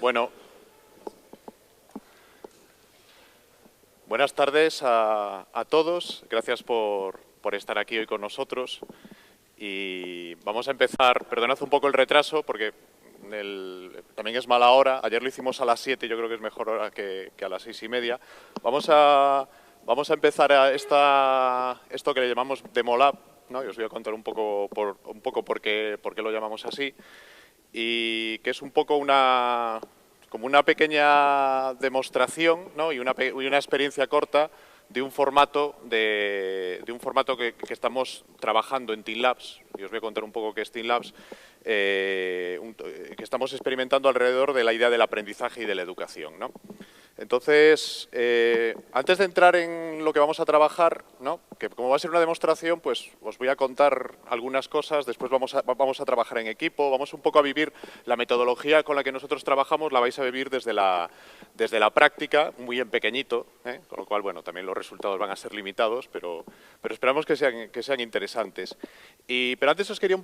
Bueno, buenas tardes a todos. Gracias por estar aquí hoy con nosotros. Y vamos a empezar, perdonad un poco el retraso porque también es mala hora. Ayer lo hicimos a las 7, yo creo que es mejor hora que a las 6:30. Vamos a empezar esto que le llamamos Demo Lab, ¿no? Y os voy a contar un poco por qué lo llamamos así. Y que es un poco como una pequeña demostración, ¿no? y una experiencia corta de un formato que estamos trabajando en Team Labs, y os voy a contar un poco qué es Team Labs, que estamos experimentando alrededor de la idea del aprendizaje y de la educación, ¿no? Entonces, antes de entrar en lo que vamos a trabajar, ¿no? Que como va a ser una demostración, pues os voy a contar algunas cosas, después vamos a trabajar en equipo, vamos un poco a vivir la metodología con la que nosotros trabajamos, la vais a vivir desde la práctica, muy en pequeñito, con lo cual, bueno, también los resultados van a ser limitados, pero esperamos que sean interesantes. Pero antes os quería un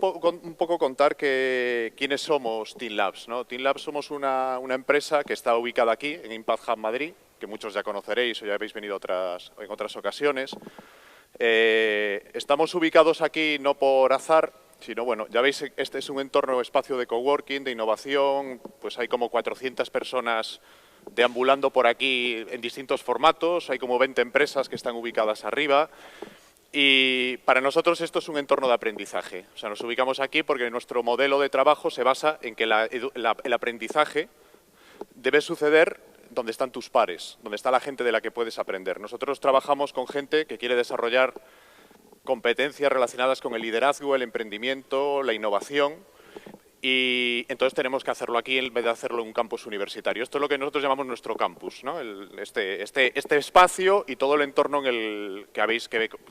poco contar quiénes somos Team Labs, ¿no? Team Labs somos una empresa que está ubicada aquí, en Impact Hub Madrid, que muchos ya conoceréis o ya habéis venido en otras ocasiones. Estamos ubicados aquí no por azar, sino, bueno, ya veis, este es un entorno, espacio de coworking, de innovación, pues hay como 400 personas deambulando por aquí en distintos formatos, hay como 20 empresas que están ubicadas arriba. Y para nosotros esto es un entorno de aprendizaje. O sea, nos ubicamos aquí porque nuestro modelo de trabajo se basa en que el aprendizaje debe suceder donde están tus pares, donde está la gente de la que puedes aprender. Nosotros trabajamos con gente que quiere desarrollar competencias relacionadas con el liderazgo, el emprendimiento, la innovación, y entonces tenemos que hacerlo aquí en vez de hacerlo en un campus universitario. Esto es lo que nosotros llamamos nuestro campus, ¿no? Este espacio y todo el entorno que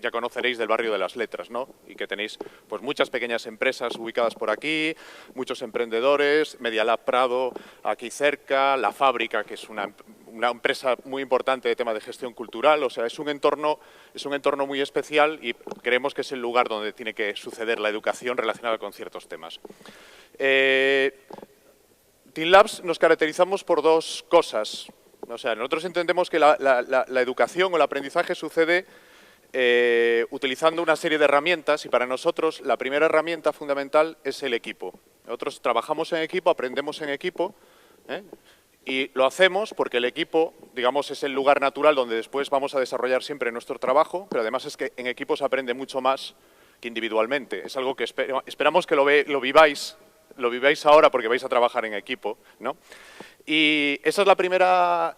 ya conoceréis del barrio de las Letras, ¿no? Y que tenéis pues muchas pequeñas empresas ubicadas por aquí, muchos emprendedores, Media Lab Prado aquí cerca, La Fábrica, que es una empresa muy importante de tema de gestión cultural. O sea, es un entorno muy especial y creemos que es el lugar donde tiene que suceder la educación relacionada con ciertos temas. Team Labs nos caracterizamos por dos cosas. O sea, nosotros entendemos que la educación o el aprendizaje sucede utilizando una serie de herramientas, y para nosotros la primera herramienta fundamental es el equipo. Nosotros trabajamos en equipo, aprendemos en equipo, y lo hacemos porque el equipo, digamos, es el lugar natural donde después vamos a desarrollar siempre nuestro trabajo, pero además es que en equipo se aprende mucho más que individualmente. Es algo que esperamos que lo viváis ahora porque vais a trabajar en equipo, ¿no? Y esa es la primera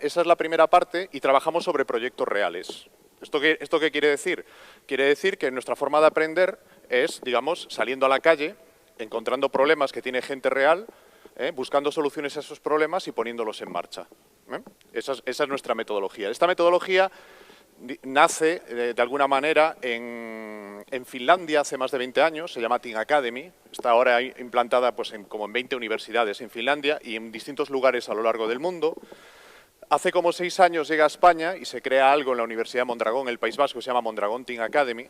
parte, y trabajamos sobre proyectos reales. ¿Esto qué quiere decir? Quiere decir que nuestra forma de aprender es, digamos, saliendo a la calle, encontrando problemas que tiene gente real, buscando soluciones a esos problemas y poniéndolos en marcha. Esa es nuestra metodología. Esta metodología nace, de alguna manera, en Finlandia hace más de 20 años, se llama Team Academy, está ahora implantada pues, como en 20 universidades en Finlandia y en distintos lugares a lo largo del mundo. Hace como 6 años llega a España y se crea algo en la Universidad de Mondragón, en el País Vasco, que se llama Mondragón Team Academy.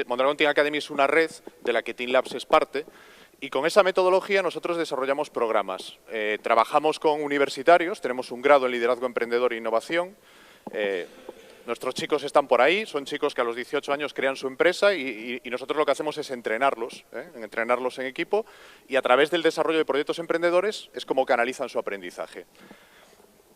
Mondragón Team Academy es una red de la que Team Labs es parte. Y con esa metodología nosotros desarrollamos programas. Trabajamos con universitarios, tenemos un grado en liderazgo emprendedor e innovación. Nuestros chicos están por ahí, son chicos que a los 18 años crean su empresa y nosotros lo que hacemos es entrenarlos en equipo, y a través del desarrollo de proyectos emprendedores es como canalizan su aprendizaje.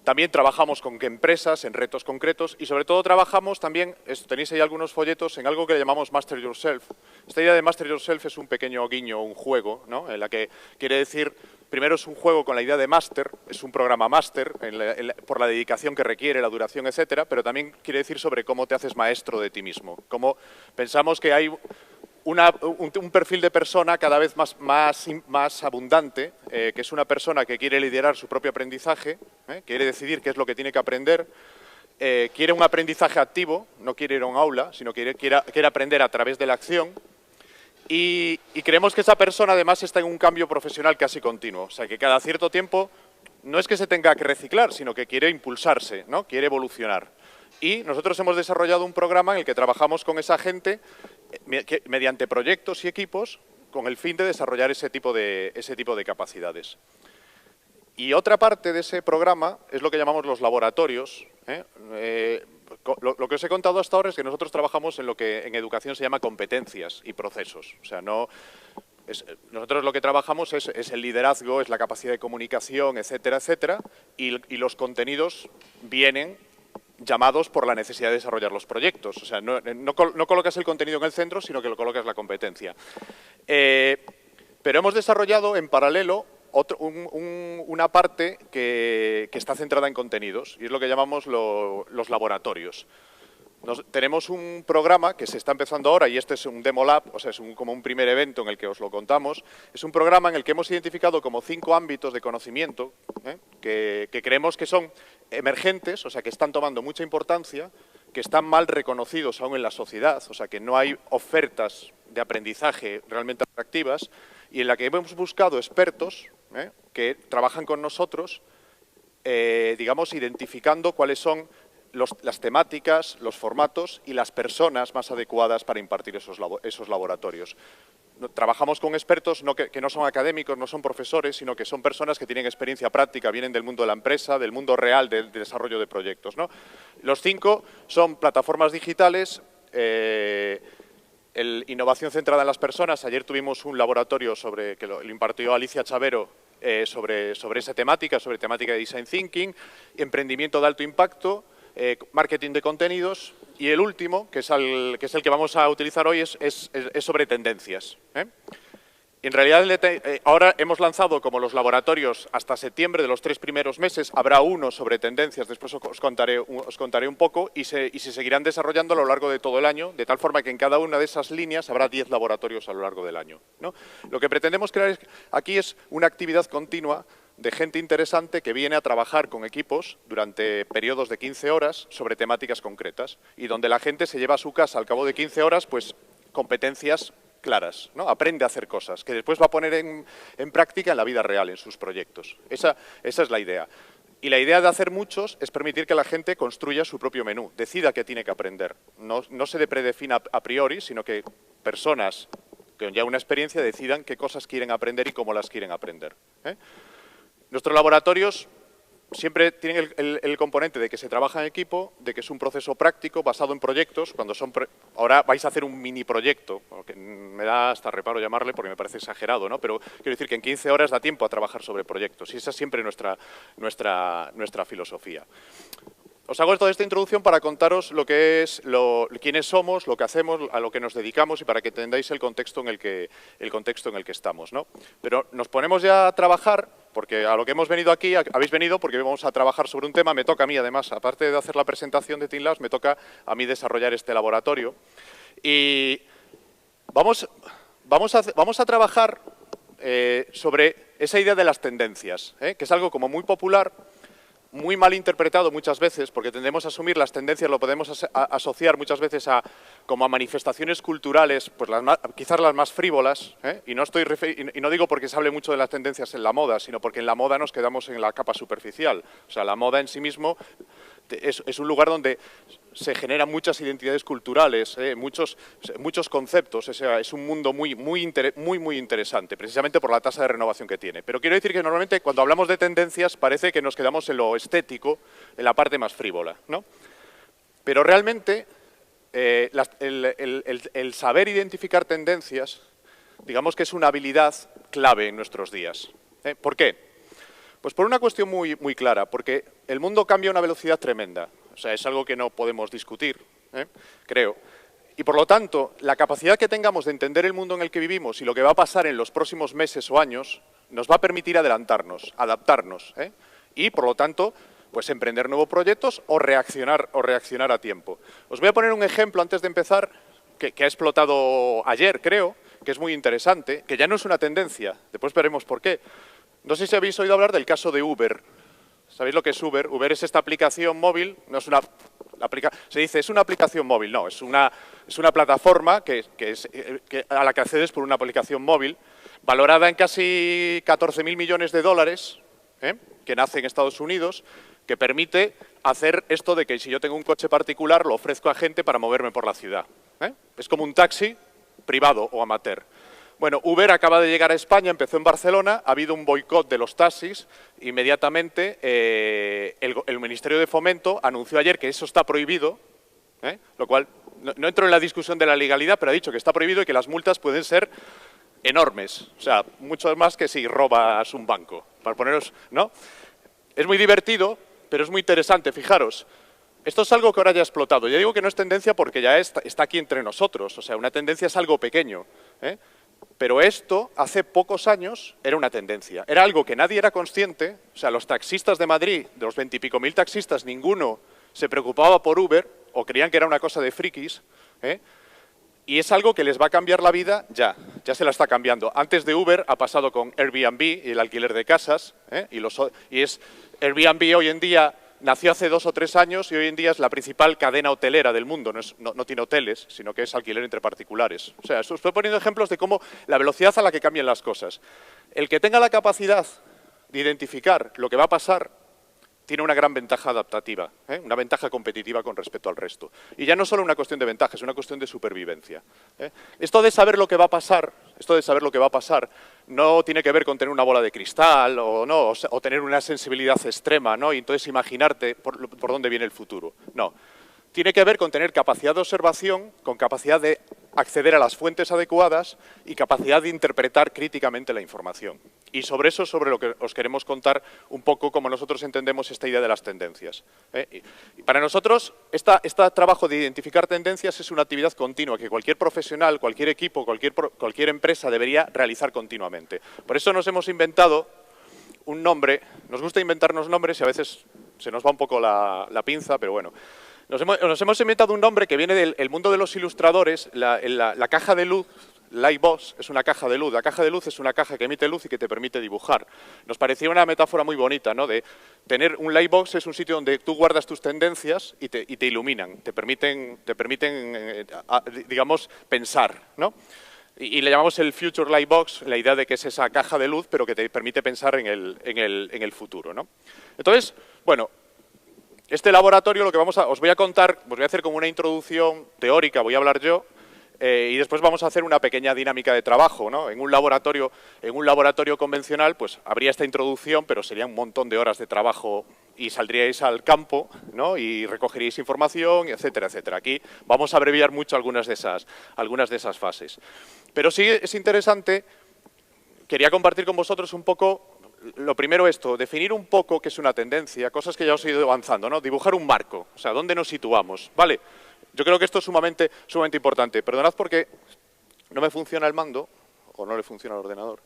También trabajamos con empresas en retos concretos y sobre todo trabajamos también, tenéis ahí algunos folletos, en algo que le llamamos Master Yourself. Esta idea de Master Yourself es un pequeño guiño, un juego, ¿no? En la que quiere decir, primero es un juego con la idea de máster, es un programa máster por la dedicación que requiere, la duración, etcétera, pero también quiere decir sobre cómo te haces maestro de ti mismo. Cómo pensamos que hay un perfil de persona cada vez más abundante, que es una persona que quiere liderar su propio aprendizaje, quiere decidir qué es lo que tiene que aprender, quiere un aprendizaje activo, no quiere ir a un aula, sino quiere aprender a través de la acción, y creemos que esa persona además está en un cambio profesional casi continuo, o sea que cada cierto tiempo no es que se tenga que reciclar, sino que quiere impulsarse, ¿no? Quiere evolucionar. Y nosotros hemos desarrollado un programa en el que trabajamos con esa gente mediante proyectos y equipos con el fin de desarrollar ese tipo de capacidades. Y otra parte de ese programa es lo que llamamos los laboratorios. Lo que os he contado hasta ahora es que nosotros trabajamos en lo que en educación se llama competencias y procesos. O sea, nosotros lo que trabajamos es el liderazgo, es la capacidad de comunicación, etcétera, etcétera, y los contenidos vienen llamados por la necesidad de desarrollar los proyectos. O sea, no colocas el contenido en el centro, sino que lo colocas en la competencia. Pero hemos desarrollado en paralelo una parte que está centrada en contenidos, y es lo que llamamos los laboratorios. Tenemos un programa que se está empezando ahora, y este es un demo lab, o sea, es como un primer evento en el que os lo contamos. Es un programa en el que hemos identificado como 5 ámbitos de conocimiento que creemos que son emergentes, o sea, que están tomando mucha importancia, que están mal reconocidos aún en la sociedad, o sea, que no hay ofertas de aprendizaje realmente atractivas, y en la que hemos buscado expertos que trabajan con nosotros, digamos, identificando cuáles son las temáticas, los formatos y las personas más adecuadas para impartir esos laboratorios. Trabajamos con expertos que no son académicos, no son profesores, sino que son personas que tienen experiencia práctica, vienen del mundo de la empresa, del mundo real del desarrollo de proyectos, ¿no? Los 5 son plataformas digitales, innovación centrada en las personas. Ayer tuvimos un laboratorio que lo impartió Alicia Chavero sobre esa temática, sobre temática de Design Thinking, emprendimiento de alto impacto, marketing de contenidos, y el último, que es el que vamos a utilizar hoy, es sobre tendencias. En realidad, ahora hemos lanzado como los laboratorios hasta septiembre de los 3 primeros meses. Habrá uno sobre tendencias, después os contaré un poco, y se seguirán desarrollando a lo largo de todo el año, de tal forma que en cada una de esas líneas habrá 10 laboratorios a lo largo del año, ¿no? Lo que pretendemos crear aquí es una actividad continua de gente interesante que viene a trabajar con equipos durante periodos de 15 horas sobre temáticas concretas, y donde la gente se lleva a su casa al cabo de 15 horas pues competencias claras, ¿no? Aprende a hacer cosas que después va a poner en práctica en la vida real, en sus proyectos. Esa es la idea. Y la idea de hacer muchos es permitir que la gente construya su propio menú, decida qué tiene que aprender. No se predefina a priori, sino que personas con ya una experiencia decidan qué cosas quieren aprender y cómo las quieren aprender. Nuestros laboratorios siempre tienen el componente de que se trabaja en equipo, de que es un proceso práctico basado en proyectos. Ahora vais a hacer un mini proyecto, que me da hasta reparo llamarle porque me parece exagerado, ¿no? Pero quiero decir que en 15 horas da tiempo a trabajar sobre proyectos, y esa es siempre nuestra filosofía. Os hago toda esta introducción para contaros lo que es, quiénes somos, lo que hacemos, a lo que nos dedicamos, y para que entendáis el contexto en el que estamos, ¿no? Pero nos ponemos ya a trabajar, porque a lo que hemos venido aquí, habéis venido porque vamos a trabajar sobre un tema. Me toca a mí, además, aparte de hacer la presentación de Team Labs, me toca a mí desarrollar este laboratorio. Y vamos a trabajar sobre esa idea de las tendencias, que es algo como muy popular, muy mal interpretado muchas veces, porque tendemos a asumir las tendencias, lo podemos asociar muchas veces como a manifestaciones culturales, pues quizás las más frívolas, y no digo porque se hable mucho de las tendencias en la moda, sino porque en la moda nos quedamos en la capa superficial. O sea, la moda en sí mismo es un lugar donde se generan muchas identidades culturales, muchos conceptos. O sea, es un mundo muy interesante, precisamente por la tasa de renovación que tiene. Pero quiero decir que normalmente cuando hablamos de tendencias parece que nos quedamos en lo estético, en la parte más frívola, ¿no? Pero realmente el saber identificar tendencias, digamos que es una habilidad clave en nuestros días. ¿Por qué? Pues por una cuestión muy clara, porque el mundo cambia a una velocidad tremenda. O sea, es algo que no podemos discutir, creo. Y por lo tanto, la capacidad que tengamos de entender el mundo en el que vivimos y lo que va a pasar en los próximos meses o años nos va a permitir adelantarnos, adaptarnos, y por lo tanto, pues emprender nuevos proyectos o reaccionar a tiempo. Os voy a poner un ejemplo antes de empezar que ha explotado ayer, creo, que es muy interesante, que ya no es una tendencia, después veremos por qué. No sé si habéis oído hablar del caso de Uber. ¿Sabéis lo que es Uber? Uber es esta aplicación móvil, no es una se dice es una aplicación móvil, no, es una plataforma a la que accedes por una aplicación móvil, valorada en casi 14.000 millones de dólares, que nace en Estados Unidos, que permite hacer esto de que si yo tengo un coche particular lo ofrezco a gente para moverme por la ciudad. Es como un taxi privado o amateur. Bueno, Uber acaba de llegar a España, empezó en Barcelona, ha habido un boicot de los taxis, inmediatamente el Ministerio de Fomento anunció ayer que eso está prohibido, lo cual no entro en la discusión de la legalidad, pero ha dicho que está prohibido y que las multas pueden ser enormes, o sea, mucho más que si robas un banco, para poneros, ¿no? Es muy divertido, pero es muy interesante, fijaros. Esto es algo que ahora ya ha explotado. Ya digo que no es tendencia porque ya está aquí entre nosotros, o sea, una tendencia es algo pequeño, pero esto, hace pocos años, era una tendencia. Era algo que nadie era consciente, o sea, los taxistas de Madrid, de los 20 y pico mil taxistas, ninguno se preocupaba por Uber o creían que era una cosa de frikis, y es algo que les va a cambiar la vida ya se la está cambiando. Antes de Uber ha pasado con Airbnb y el alquiler de casas, Airbnb hoy en día nació hace 2 o 3 años y hoy en día es la principal cadena hotelera del mundo, no tiene hoteles, sino que es alquiler entre particulares. O sea, os estoy poniendo ejemplos de cómo la velocidad a la que cambian las cosas. El que tenga la capacidad de identificar lo que va a pasar tiene una gran ventaja adaptativa, una ventaja competitiva con respecto al resto. Y ya no solo una cuestión de ventaja, es una cuestión de supervivencia. Esto de saber lo que va a pasar, no tiene que ver con tener una bola de cristal o tener una sensibilidad extrema, ¿no? Y entonces imaginarte por dónde viene el futuro. No. Tiene que ver con tener capacidad de observación, con capacidad de acceder a las fuentes adecuadas y capacidad de interpretar críticamente la información. Y sobre eso, sobre lo que os queremos contar un poco cómo nosotros entendemos esta idea de las tendencias. Y para nosotros, este trabajo de identificar tendencias es una actividad continua que cualquier profesional, cualquier equipo, cualquier empresa debería realizar continuamente. Por eso nos hemos inventado un nombre. Nos gusta inventarnos nombres y a veces se nos va un poco la pinza, pero bueno. Nos hemos inventado un nombre que viene del mundo de los ilustradores, la caja de luz. Lightbox es una caja de luz. La caja de luz es una caja que emite luz y que te permite dibujar. Nos parecía una metáfora muy bonita, ¿no? De tener un lightbox es un sitio donde tú guardas tus tendencias y te iluminan, te permiten digamos, pensar, ¿no? Y le llamamos el Future Lightbox, la idea de que es esa caja de luz, pero que te permite pensar en el futuro, ¿no? Entonces, bueno, este laboratorio, os voy a contar, os voy a hacer como una introducción teórica, voy a hablar yo, y después vamos a hacer una pequeña dinámica de trabajo, ¿no? En un laboratorio convencional, pues habría esta introducción, pero sería un montón de horas de trabajo y saldríais al campo, ¿no? Y recogeríais información, etcétera, etcétera. Aquí vamos a abreviar mucho algunas de esas fases. Pero sí es interesante, quería compartir con vosotros un poco. Lo primero definir un poco qué es una tendencia, cosas que ya os he ido avanzando, ¿no? Dibujar un marco, o sea, ¿dónde nos situamos? ¿Vale? Yo creo que esto es sumamente importante. Perdonad porque no me funciona el mando, o no le funciona el ordenador.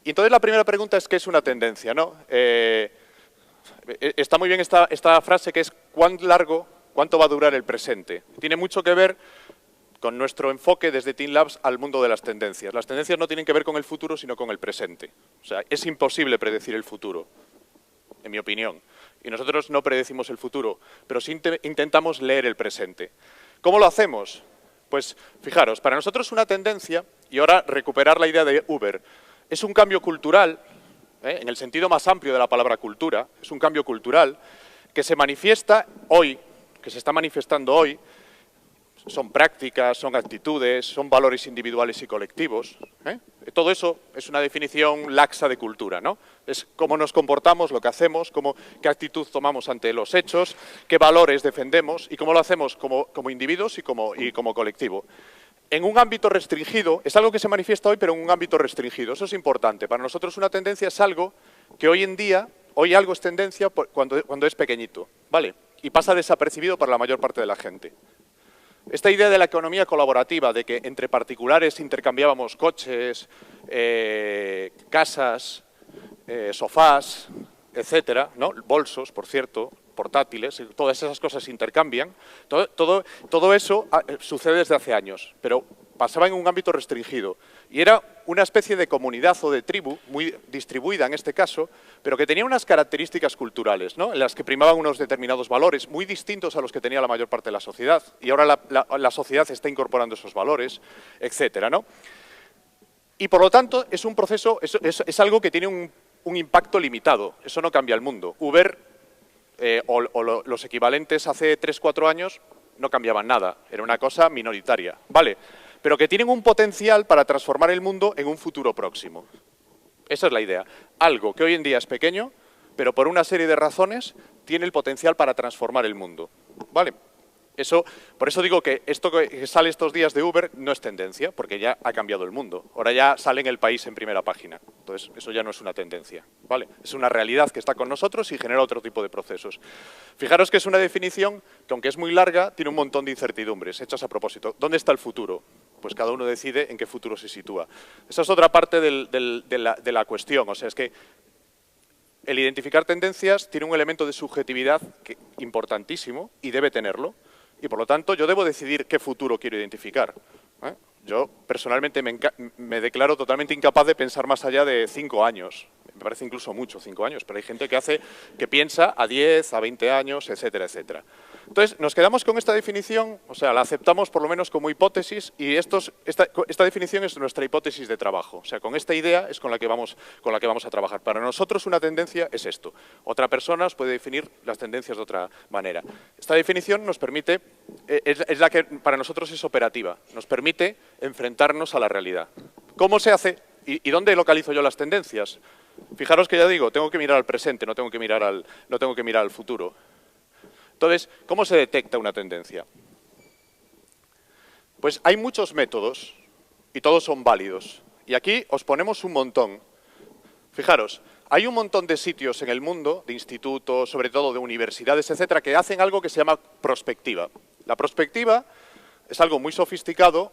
Y entonces la primera pregunta es ¿qué es una tendencia, no? Está muy bien esta frase que es ¿cuánto va a durar el presente? Tiene mucho que ver con nuestro enfoque desde Team Labs al mundo de las tendencias. Las tendencias no tienen que ver con el futuro, sino con el presente. O sea, es imposible predecir el futuro, en mi opinión. Y nosotros no predecimos el futuro, pero sí intentamos leer el presente. ¿Cómo lo hacemos? Pues, fijaros, para nosotros una tendencia, y ahora recuperar la idea de Uber, es un cambio cultural, en el sentido más amplio de la palabra cultura, es un cambio cultural que se manifiesta hoy, que se está manifestando hoy. Son prácticas, son actitudes, son valores individuales y colectivos. Todo eso es una definición laxa de cultura, ¿no? Es cómo nos comportamos, lo que hacemos, qué actitud tomamos ante los hechos, qué valores defendemos y cómo lo hacemos como individuos y como colectivo. En un ámbito restringido, es algo que se manifiesta hoy, pero en un ámbito restringido. Eso es importante. Para nosotros una tendencia es algo que hoy en día, algo es tendencia cuando es pequeñito, ¿vale? Y pasa desapercibido para la mayor parte de la gente. Esta idea de la economía colaborativa, de que entre particulares intercambiábamos coches, casas, sofás, etcétera, ¿no? Bolsos, por cierto, portátiles, todas esas cosas se intercambian. Todo eso sucede desde hace años, pero pasaba en un ámbito restringido. Y era una especie de comunidad o de tribu, muy distribuida en este caso, pero que tenía unas características culturales, ¿no? En las que primaban unos determinados valores muy distintos a los que tenía la mayor parte de la sociedad. Y ahora la sociedad está incorporando esos valores, etcétera, ¿no? Y por lo tanto es un proceso, es algo que tiene un impacto limitado. Eso no cambia el mundo. Uber los equivalentes hace 3 o 4 años no cambiaban nada. Era una cosa minoritaria, ¿vale? pero que tienen un potencial para transformar el mundo en un futuro próximo. Esa es la idea. Algo que hoy en día es pequeño, pero por una serie de razones tiene el potencial para transformar el mundo. ¿Vale? Por eso digo que esto que sale estos días de Uber no es tendencia, porque ya ha cambiado el mundo. Ahora ya sale en El País en primera página. Entonces, eso ya no es una tendencia, ¿vale? Es una realidad que está con nosotros y genera otro tipo de procesos. Fijaros que es una definición que, aunque es muy larga, tiene un montón de incertidumbres hechas a propósito. ¿Dónde está el futuro? Pues cada uno decide en qué futuro se sitúa. Esa es otra parte de la cuestión. O sea, es que el identificar tendencias tiene un elemento de subjetividad importantísimo y debe tenerlo. Y, por lo tanto, yo debo decidir qué futuro quiero identificar. Yo, personalmente, me declaro totalmente incapaz de pensar más allá de 5 años. Me parece incluso mucho, 5 años, pero hay gente que piensa a 10, a 20 años, etcétera, etcétera. Entonces, nos quedamos con esta definición, o sea, la aceptamos por lo menos como hipótesis y esta definición es nuestra hipótesis de trabajo. O sea, con esta idea es con la que vamos a trabajar. Para nosotros una tendencia es esto. Otra persona os puede definir las tendencias de otra manera. Esta definición nos permite, es la que para nosotros es operativa, nos permite enfrentarnos a la realidad. ¿Cómo se hace y dónde localizo yo las tendencias? Fijaros que ya digo, tengo que mirar al presente, no tengo que mirar al futuro. Entonces, ¿cómo se detecta una tendencia? Pues hay muchos métodos y todos son válidos. Y aquí os ponemos un montón. Fijaros, hay un montón de sitios en el mundo, de institutos, sobre todo de universidades, etcétera, que hacen algo que se llama prospectiva. La prospectiva es algo muy sofisticado,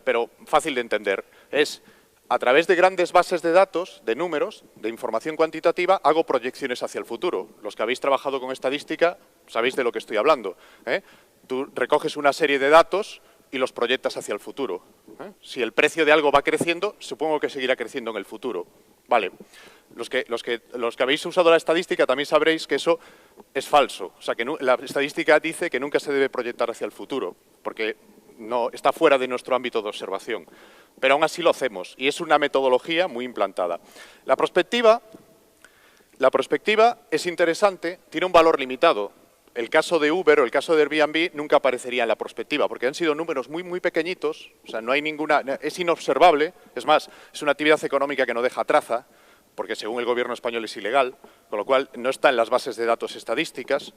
pero fácil de entender. Es a través de grandes bases de datos, de números, de información cuantitativa, hago proyecciones hacia el futuro. Los que habéis trabajado con estadística sabéis de lo que estoy hablando. Tú recoges una serie de datos y los proyectas hacia el futuro. Si el precio de algo va creciendo, supongo que seguirá creciendo en el futuro. Vale. Los que habéis usado la estadística también sabréis que eso es falso. O sea, que la estadística dice que nunca se debe proyectar hacia el futuro, porque no, está fuera de nuestro ámbito de observación. Pero aún así lo hacemos y es una metodología muy implantada. La prospectiva es interesante, tiene un valor limitado. El caso de Uber o el caso de Airbnb nunca aparecería en la prospectiva porque han sido números muy, muy pequeñitos, o sea, no hay ninguna, es inobservable, es más, es una actividad económica que no deja traza, porque según el gobierno español es ilegal, con lo cual no está en las bases de datos estadísticas,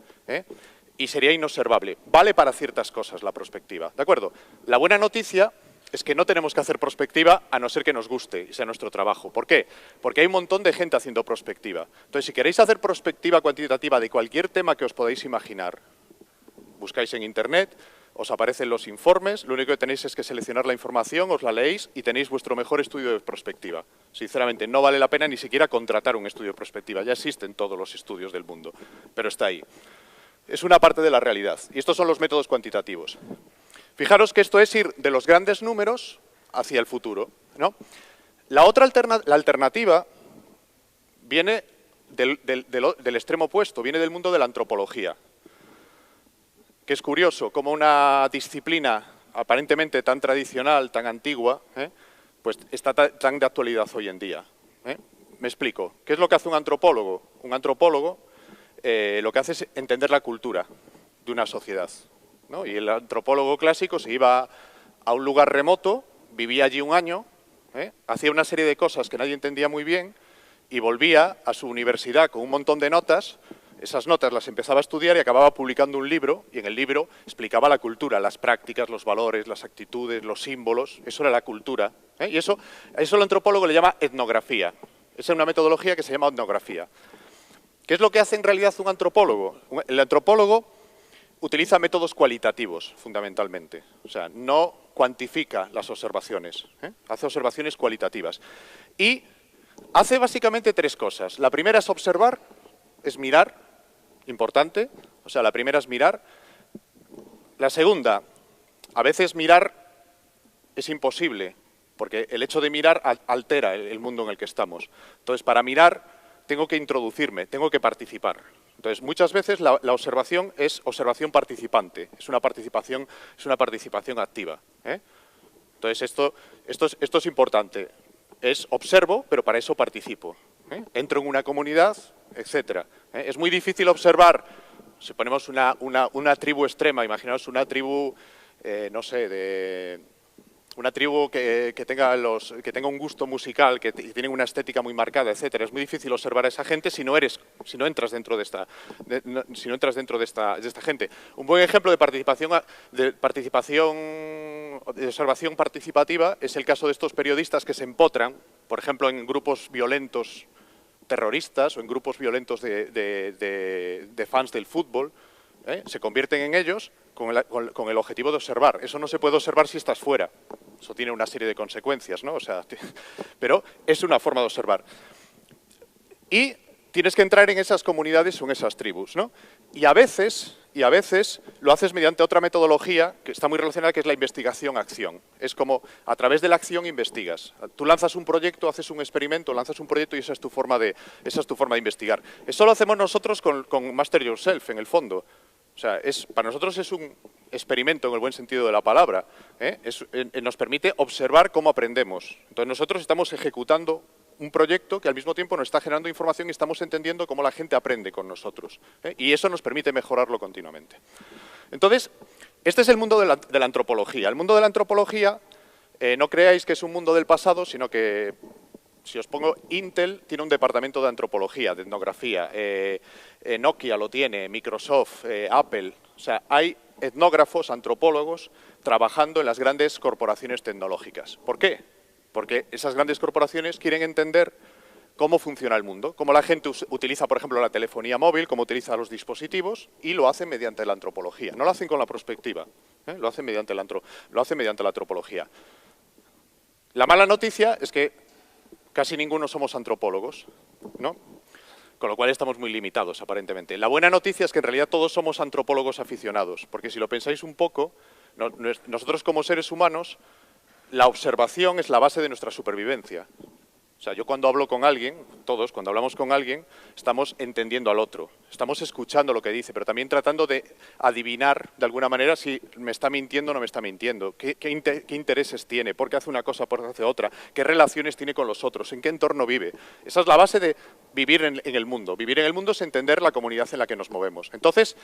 y sería inobservable. Vale para ciertas cosas la prospectiva, ¿de acuerdo? La buena noticia es que no tenemos que hacer prospectiva a no ser que nos guste y sea nuestro trabajo. ¿Por qué? Porque hay un montón de gente haciendo prospectiva. Entonces, si queréis hacer prospectiva cuantitativa de cualquier tema que os podáis imaginar, buscáis en Internet, os aparecen los informes, lo único que tenéis es que seleccionar la información, os la leéis y tenéis vuestro mejor estudio de prospectiva. Sinceramente, no vale la pena ni siquiera contratar un estudio de prospectiva, ya existen todos los estudios del mundo, pero está ahí. Es una parte de la realidad y estos son los métodos cuantitativos. Fijaros que esto es ir de los grandes números hacia el futuro, ¿no? La alternativa viene del extremo opuesto, viene del mundo de la antropología, que es curioso, como una disciplina aparentemente tan tradicional, tan antigua, pues está tan de actualidad hoy en día. Me explico. ¿Qué es lo que hace un antropólogo? Un antropólogo lo que hace es entender la cultura de una sociedad, ¿no? Y el antropólogo clásico se iba a un lugar remoto, vivía allí un año, hacía una serie de cosas que nadie entendía muy bien y volvía a su universidad con un montón de notas. Esas notas las empezaba a estudiar y acababa publicando un libro, y en el libro explicaba la cultura, las prácticas, los valores, las actitudes, los símbolos. Eso era la cultura. Y eso el antropólogo le llama etnografía. Esa es una metodología que se llama etnografía. ¿Qué es lo que hace en realidad un antropólogo? El antropólogo utiliza métodos cualitativos, fundamentalmente. O sea, no cuantifica las observaciones, hace observaciones cualitativas. Y hace básicamente 3 cosas. La primera es observar, es mirar, importante. O sea, la primera es mirar. La segunda, a veces mirar es imposible, porque el hecho de mirar altera el mundo en el que estamos. Entonces, para mirar tengo que introducirme, tengo que participar. Entonces, muchas veces la observación es observación participante, es una participación activa. Entonces, esto es importante. Es observo, pero para eso participo. Entro en una comunidad, etcétera. Es muy difícil observar, si ponemos una tribu extrema, imaginaos una tribu, no sé, una tribu que tenga un gusto musical, que tiene una estética muy marcada, etcétera. Es muy difícil observar a esa gente si no entras dentro de esta gente. Un buen ejemplo de observación participativa es el caso de estos periodistas que se empotran, por ejemplo, en grupos violentos terroristas o en grupos violentos de fans del fútbol, se convierten en ellos con el objetivo de observar. Eso no se puede observar si estás fuera. Eso tiene una serie de consecuencias, ¿no? O sea, pero es una forma de observar. Y tienes que entrar en esas comunidades o en esas tribus, ¿no? Y a veces lo haces mediante otra metodología que está muy relacionada, que es la investigación-acción. Es como, a través de la acción investigas. Tú lanzas un proyecto, haces un experimento, lanzas un proyecto y esa es tu forma de investigar. Eso lo hacemos nosotros con Master Yourself, en el fondo. O sea, para nosotros es un experimento en el buen sentido de la palabra. Nos permite observar cómo aprendemos. Entonces nosotros estamos ejecutando un proyecto que al mismo tiempo nos está generando información y estamos entendiendo cómo la gente aprende con nosotros. Y eso nos permite mejorarlo continuamente. Entonces, este es el mundo de la antropología. El mundo de la antropología, no creáis que es un mundo del pasado, sino que, si os pongo, Intel tiene un departamento de antropología, de etnografía, Nokia lo tiene, Microsoft, Apple. O sea, hay etnógrafos, antropólogos, trabajando en las grandes corporaciones tecnológicas. ¿Por qué? Porque esas grandes corporaciones quieren entender cómo funciona el mundo, cómo la gente utiliza, por ejemplo, la telefonía móvil, cómo utiliza los dispositivos, y lo hacen mediante la antropología. No lo hacen con la prospectiva, lo hacen mediante la antropología. La mala noticia es que casi ninguno somos antropólogos, ¿no? Con lo cual estamos muy limitados, aparentemente. La buena noticia es que en realidad todos somos antropólogos aficionados, porque si lo pensáis un poco, nosotros como seres humanos, la observación es la base de nuestra supervivencia. O sea, yo cuando hablo con alguien, todos, cuando hablamos con alguien, estamos entendiendo al otro, estamos escuchando lo que dice, pero también tratando de adivinar, de alguna manera, si me está mintiendo o no me está mintiendo, qué intereses tiene, por qué hace una cosa, por qué hace otra, qué relaciones tiene con los otros, en qué entorno vive. Esa es la base de vivir en el mundo. Vivir en el mundo es entender la comunidad en la que nos movemos. Entonces,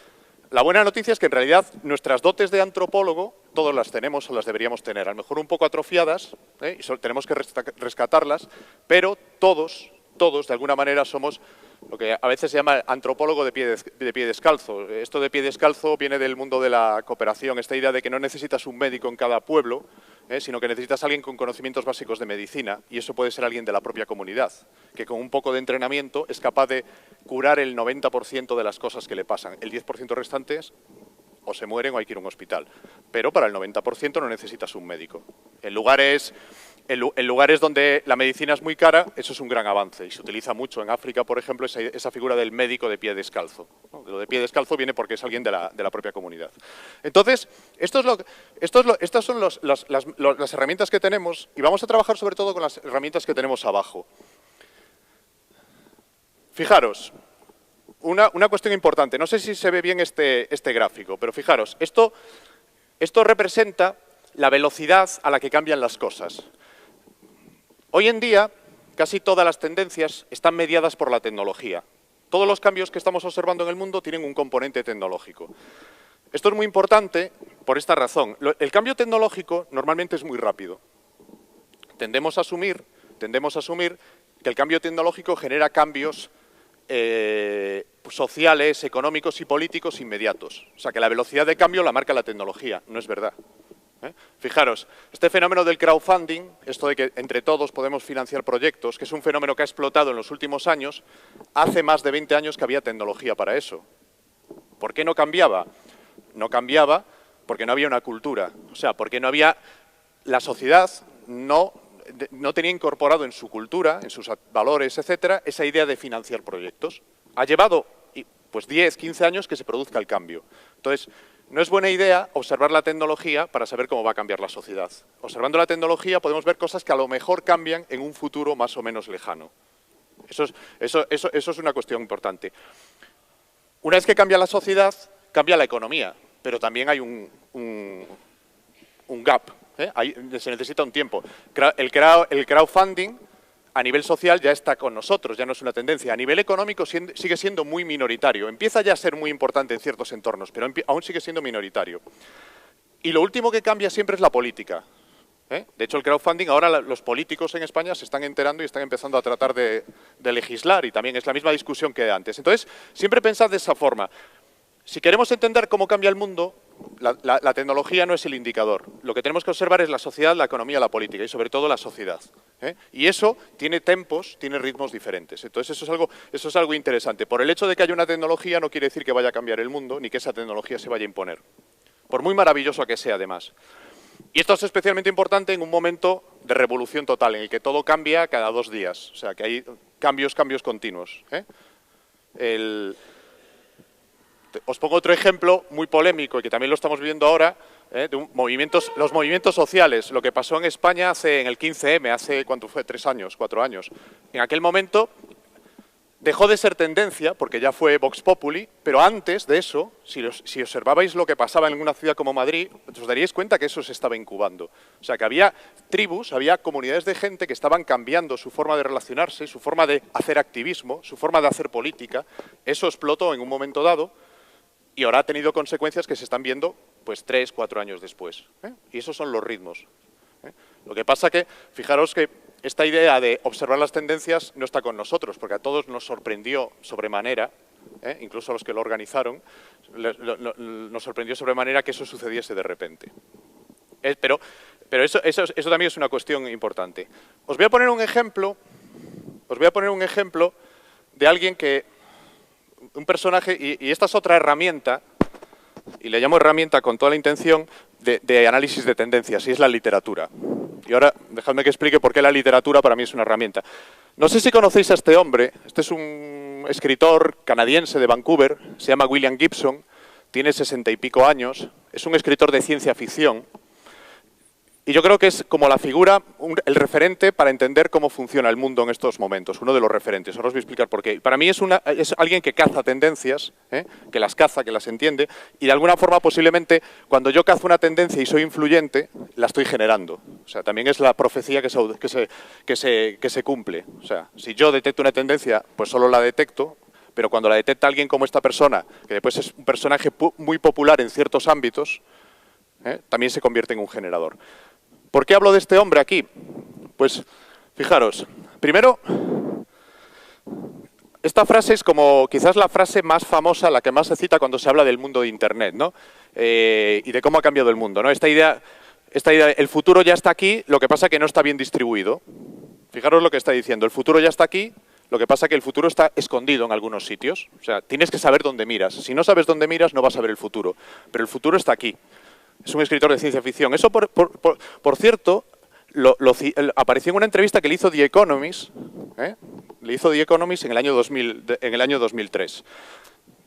la buena noticia es que en realidad nuestras dotes de antropólogo todos las tenemos o las deberíamos tener, a lo mejor un poco atrofiadas, y tenemos que rescatarlas, pero todos de alguna manera somos lo que a veces se llama antropólogo de pie descalzo. Esto de pie descalzo viene del mundo de la cooperación, esta idea de que no necesitas un médico en cada pueblo, sino que necesitas a alguien con conocimientos básicos de medicina, y eso puede ser alguien de la propia comunidad, que con un poco de entrenamiento es capaz de curar el 90% de las cosas que le pasan. El 10% restantes o se mueren o hay que ir a un hospital. Pero para el 90% no necesitas un médico. En lugares donde la medicina es muy cara, eso es un gran avance. Y se utiliza mucho en África, por ejemplo, esa figura del médico de pie descalzo. Lo de pie descalzo viene porque es alguien de la propia comunidad. Entonces, estas son las herramientas que tenemos, y vamos a trabajar sobre todo con las herramientas que tenemos abajo. Fijaros. Una cuestión importante, no sé si se ve bien este gráfico, pero fijaros, esto representa la velocidad a la que cambian las cosas. Hoy en día, casi todas las tendencias están mediadas por la tecnología. Todos los cambios que estamos observando en el mundo tienen un componente tecnológico. Esto es muy importante por esta razón. El cambio tecnológico normalmente es muy rápido. Tendemos a asumir que el cambio tecnológico genera cambios sociales, económicos y políticos inmediatos. O sea, que la velocidad de cambio la marca la tecnología, no es verdad. Fijaros, este fenómeno del crowdfunding, esto de que entre todos podemos financiar proyectos, que es un fenómeno que ha explotado en los últimos años, hace más de 20 años que había tecnología para eso. ¿Por qué no cambiaba? No cambiaba porque no había una cultura, o sea, porque no había, la sociedad no tenía incorporado en su cultura, en sus valores, etcétera, esa idea de financiar proyectos. Ha llevado pues 10, 15 años que se produzca el cambio. Entonces, no es buena idea observar la tecnología para saber cómo va a cambiar la sociedad. Observando la tecnología podemos ver cosas que a lo mejor cambian en un futuro más o menos lejano. Eso es una cuestión importante. Una vez que cambia la sociedad, cambia la economía, pero también hay un gap. Se necesita un tiempo. El crowdfunding a nivel social ya está con nosotros, ya no es una tendencia. A nivel económico sigue siendo muy minoritario. Empieza ya a ser muy importante en ciertos entornos, pero aún sigue siendo minoritario. Y lo último que cambia siempre es la política. De hecho, el crowdfunding, ahora los políticos en España se están enterando y están empezando a tratar de legislar, y también es la misma discusión que antes. Entonces, siempre pensad de esa forma. Si queremos entender cómo cambia el mundo, la tecnología no es el indicador. Lo que tenemos que observar es la sociedad, la economía, la política y sobre todo la sociedad. Y eso tiene tempos, tiene ritmos diferentes. Entonces eso es algo interesante. Por el hecho de que haya una tecnología no quiere decir que vaya a cambiar el mundo ni que esa tecnología se vaya a imponer. Por muy maravilloso que sea, además. Y esto es especialmente importante en un momento de revolución total, en el que todo cambia cada 2 días. O sea, que hay cambios continuos. Os pongo otro ejemplo muy polémico y que también lo estamos viendo ahora, de los movimientos sociales. Lo que pasó en España en el 15M, hace, ¿cuánto fue? 3 años, 4 años. En aquel momento dejó de ser tendencia, porque ya fue Vox Populi, pero antes de eso, si observabais lo que pasaba en una ciudad como Madrid, os daríais cuenta que eso se estaba incubando. O sea, que había tribus, había comunidades de gente que estaban cambiando su forma de relacionarse, su forma de hacer activismo, su forma de hacer política. Eso explotó en un momento dado y ahora ha tenido consecuencias que se están viendo pues 3, 4 años después. Y esos son los ritmos. Lo que pasa que, fijaros que esta idea de observar las tendencias no está con nosotros, porque a todos nos sorprendió sobremanera, incluso a los que lo organizaron, nos sorprendió sobremanera que eso sucediese de repente. Pero eso también es una cuestión importante. Os voy a poner un ejemplo de alguien un personaje, y esta es otra herramienta, y le llamo herramienta con toda la intención de análisis de tendencias, y es la literatura. Y ahora, dejadme que explique por qué la literatura para mí es una herramienta. No sé si conocéis a este hombre. Este es un escritor canadiense de Vancouver, se llama William Gibson, tiene 60 y pico años, es un escritor de ciencia ficción. Y yo creo que es como la figura, el referente para entender cómo funciona el mundo en estos momentos, uno de los referentes. Ahora os voy a explicar por qué. Para mí es alguien que caza tendencias, que las caza, que las entiende, y de alguna forma posiblemente cuando yo cazo una tendencia y soy influyente, la estoy generando. O sea, también es la profecía que se cumple. O sea, si yo detecto una tendencia, pues solo la detecto, pero cuando la detecta alguien como esta persona, que después es un personaje muy popular en ciertos ámbitos, también se convierte en un generador. ¿Por qué hablo de este hombre aquí? Pues, fijaros, primero, esta frase es como quizás la frase más famosa, la que más se cita cuando se habla del mundo de Internet, ¿no? Y de cómo ha cambiado el mundo, ¿no? Esta idea, el futuro ya está aquí, lo que pasa que no está bien distribuido. Fijaros lo que está diciendo, el futuro ya está aquí, lo que pasa que el futuro está escondido en algunos sitios. O sea, tienes que saber dónde miras. Si no sabes dónde miras, no vas a ver el futuro. Pero el futuro está aquí. Es un escritor de ciencia ficción. Eso, por cierto, apareció en una entrevista que le hizo The Economist, le hizo The Economist en el año 2003.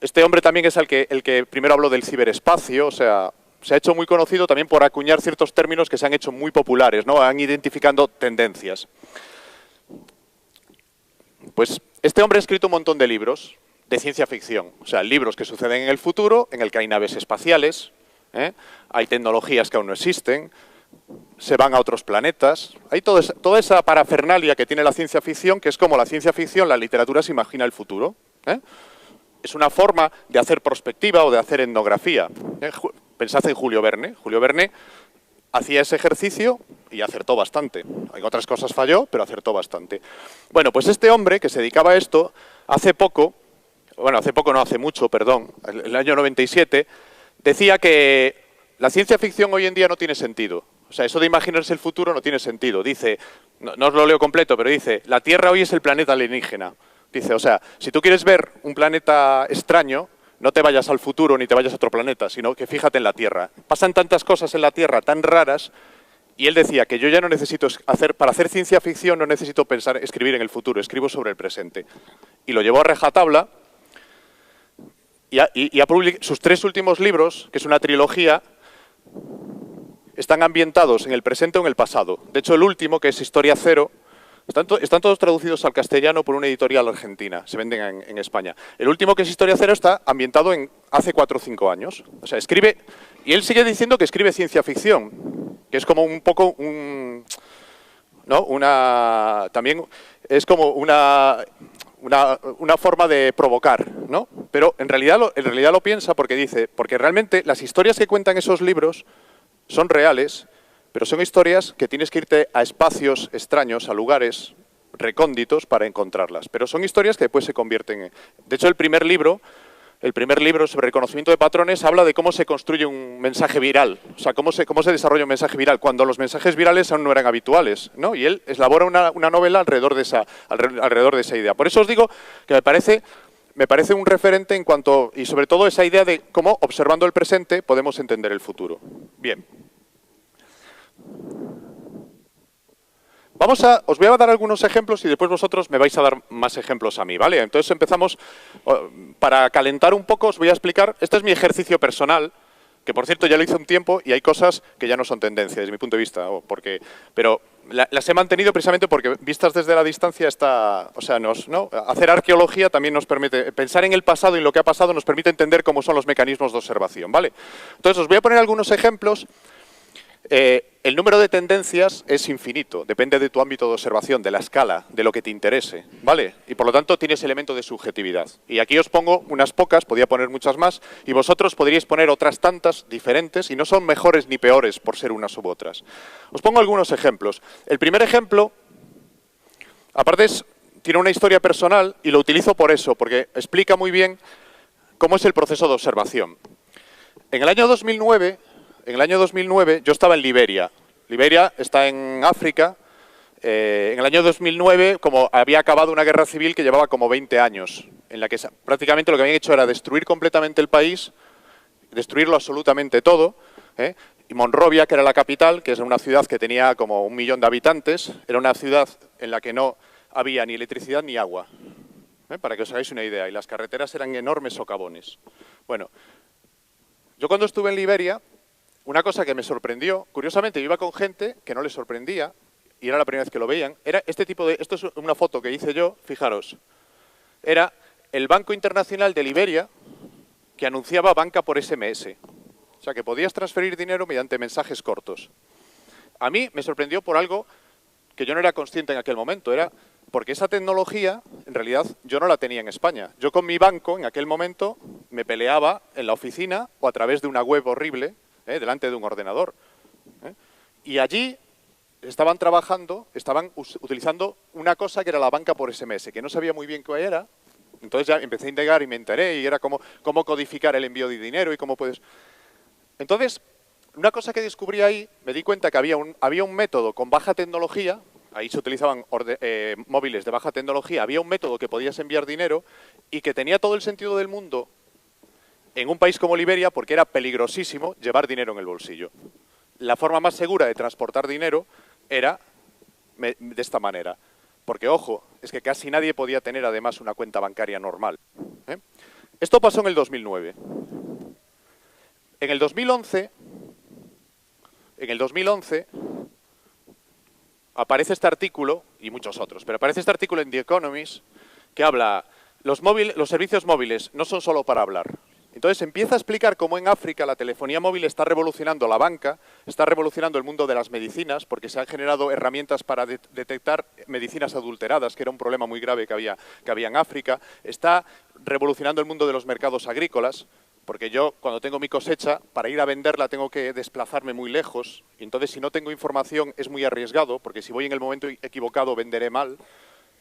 Este hombre también es el que primero habló del ciberespacio, o sea, se ha hecho muy conocido también por acuñar ciertos términos que se han hecho muy populares, ¿no? Han identificando tendencias. Pues este hombre ha escrito un montón de libros de ciencia ficción, o sea, libros que suceden en el futuro, en el que hay naves espaciales, hay tecnologías que aún no existen, se van a otros planetas, hay toda esa parafernalia que tiene la ciencia ficción, que es como la ciencia ficción, la literatura se imagina el futuro. Es una forma de hacer prospectiva o de hacer etnografía. Pensad en Julio Verne. Julio Verne hacía ese ejercicio y acertó bastante. En otras cosas falló, pero acertó bastante. Bueno, pues este hombre que se dedicaba a esto, hace mucho, perdón, el año 97, decía que la ciencia ficción hoy en día no tiene sentido. O sea, eso de imaginarse el futuro no tiene sentido. Dice, no os lo leo completo, pero dice, la Tierra hoy es el planeta alienígena. Dice, o sea, si tú quieres ver un planeta extraño, no te vayas al futuro ni te vayas a otro planeta, sino que fíjate en la Tierra. Pasan tantas cosas en la Tierra tan raras, y él decía que yo ya no necesito para hacer ciencia ficción no necesito escribir en el futuro, escribo sobre el presente. Y lo llevó a rajatabla. Y ha publicado sus 3 últimos libros, que es una trilogía, están ambientados en el presente o en el pasado. De hecho, el último, que es Historia Cero, están todos traducidos al castellano por una editorial argentina, se venden en España. El último, que es Historia Cero, está ambientado hace 4 o 5 años. O sea, escribe, y él sigue diciendo que escribe ciencia ficción, que es como un poco también es como una forma de provocar, ¿no? Pero en realidad lo piensa porque dice, porque realmente las historias que cuentan esos libros son reales, pero son historias que tienes que irte a espacios extraños, a lugares recónditos para encontrarlas. Pero son historias que después se convierten en... De hecho, el primer libro sobre reconocimiento de patrones habla de cómo se construye un mensaje viral, o sea, cómo se desarrolla un mensaje viral, cuando los mensajes virales aún no eran habituales, ¿no? Y él elabora una novela alrededor de esa idea. Por eso os digo que me parece un referente en cuanto, y sobre todo esa idea de cómo, observando el presente, podemos entender el futuro. Bien. Os voy a dar algunos ejemplos y después vosotros me vais a dar más ejemplos a mí, ¿vale? Entonces empezamos, para calentar un poco os voy a explicar, este es mi ejercicio personal, que por cierto ya lo hice un tiempo y hay cosas que ya no son tendencia desde mi punto de vista, pero las he mantenido precisamente porque vistas desde la distancia hacer arqueología también nos permite, pensar en el pasado y en lo que ha pasado nos permite entender cómo son los mecanismos de observación, ¿vale? Entonces os voy a poner algunos ejemplos. El número de tendencias es infinito, depende de tu ámbito de observación, de la escala, de lo que te interese, ¿vale? Y por lo tanto tienes elemento de subjetividad. Y aquí os pongo unas pocas, podría poner muchas más, y vosotros podríais poner otras tantas diferentes, y no son mejores ni peores por ser unas u otras. Os pongo algunos ejemplos. El primer ejemplo, aparte tiene una historia personal, y lo utilizo por eso, porque explica muy bien cómo es el proceso de observación. En el año 2009 yo estaba en Liberia. Liberia está en África. En el año 2009, como había acabado una guerra civil que llevaba como 20 años, en la que prácticamente lo que habían hecho era destruir completamente el país, destruirlo absolutamente todo, y Monrovia, que era la capital, que es una ciudad que tenía como 1 millón de habitantes, era una ciudad en la que no había ni electricidad ni agua, para que os hagáis una idea, y las carreteras eran enormes socavones. Bueno, yo cuando estuve en Liberia, una cosa que me sorprendió, curiosamente yo iba con gente que no les sorprendía, y era la primera vez que lo veían, era este tipo de... Esto es una foto que hice yo, fijaros. Era el Banco Internacional de Liberia que anunciaba banca por SMS. O sea, que podías transferir dinero mediante mensajes cortos. A mí me sorprendió por algo que yo no era consciente en aquel momento, era porque esa tecnología, en realidad, yo no la tenía en España. Yo con mi banco, en aquel momento, me peleaba en la oficina o a través de una web horrible, delante de un ordenador. Y allí estaban utilizando una cosa que era la banca por SMS, que no sabía muy bien qué era. Entonces ya empecé a indagar y me enteré, y era cómo codificar el envío de dinero y cómo puedes... Entonces, una cosa que descubrí ahí, me di cuenta que había un método con baja tecnología, ahí se utilizaban móviles de baja tecnología, había un método que podías enviar dinero y que tenía todo el sentido del mundo en un país como Liberia, porque era peligrosísimo llevar dinero en el bolsillo. La forma más segura de transportar dinero era de esta manera. Porque, ojo, es que casi nadie podía tener además una cuenta bancaria normal. Esto pasó en el 2009. En el 2011 aparece este artículo, y muchos otros, pero aparece este artículo en The Economist que habla, los servicios móviles no son solo para hablar. Entonces empieza a explicar cómo en África la telefonía móvil está revolucionando la banca, está revolucionando el mundo de las medicinas, porque se han generado herramientas para detectar medicinas adulteradas, que era un problema muy grave que había en África, está revolucionando el mundo de los mercados agrícolas, porque yo cuando tengo mi cosecha, para ir a venderla tengo que desplazarme muy lejos, y entonces si no tengo información es muy arriesgado, porque si voy en el momento equivocado venderé mal.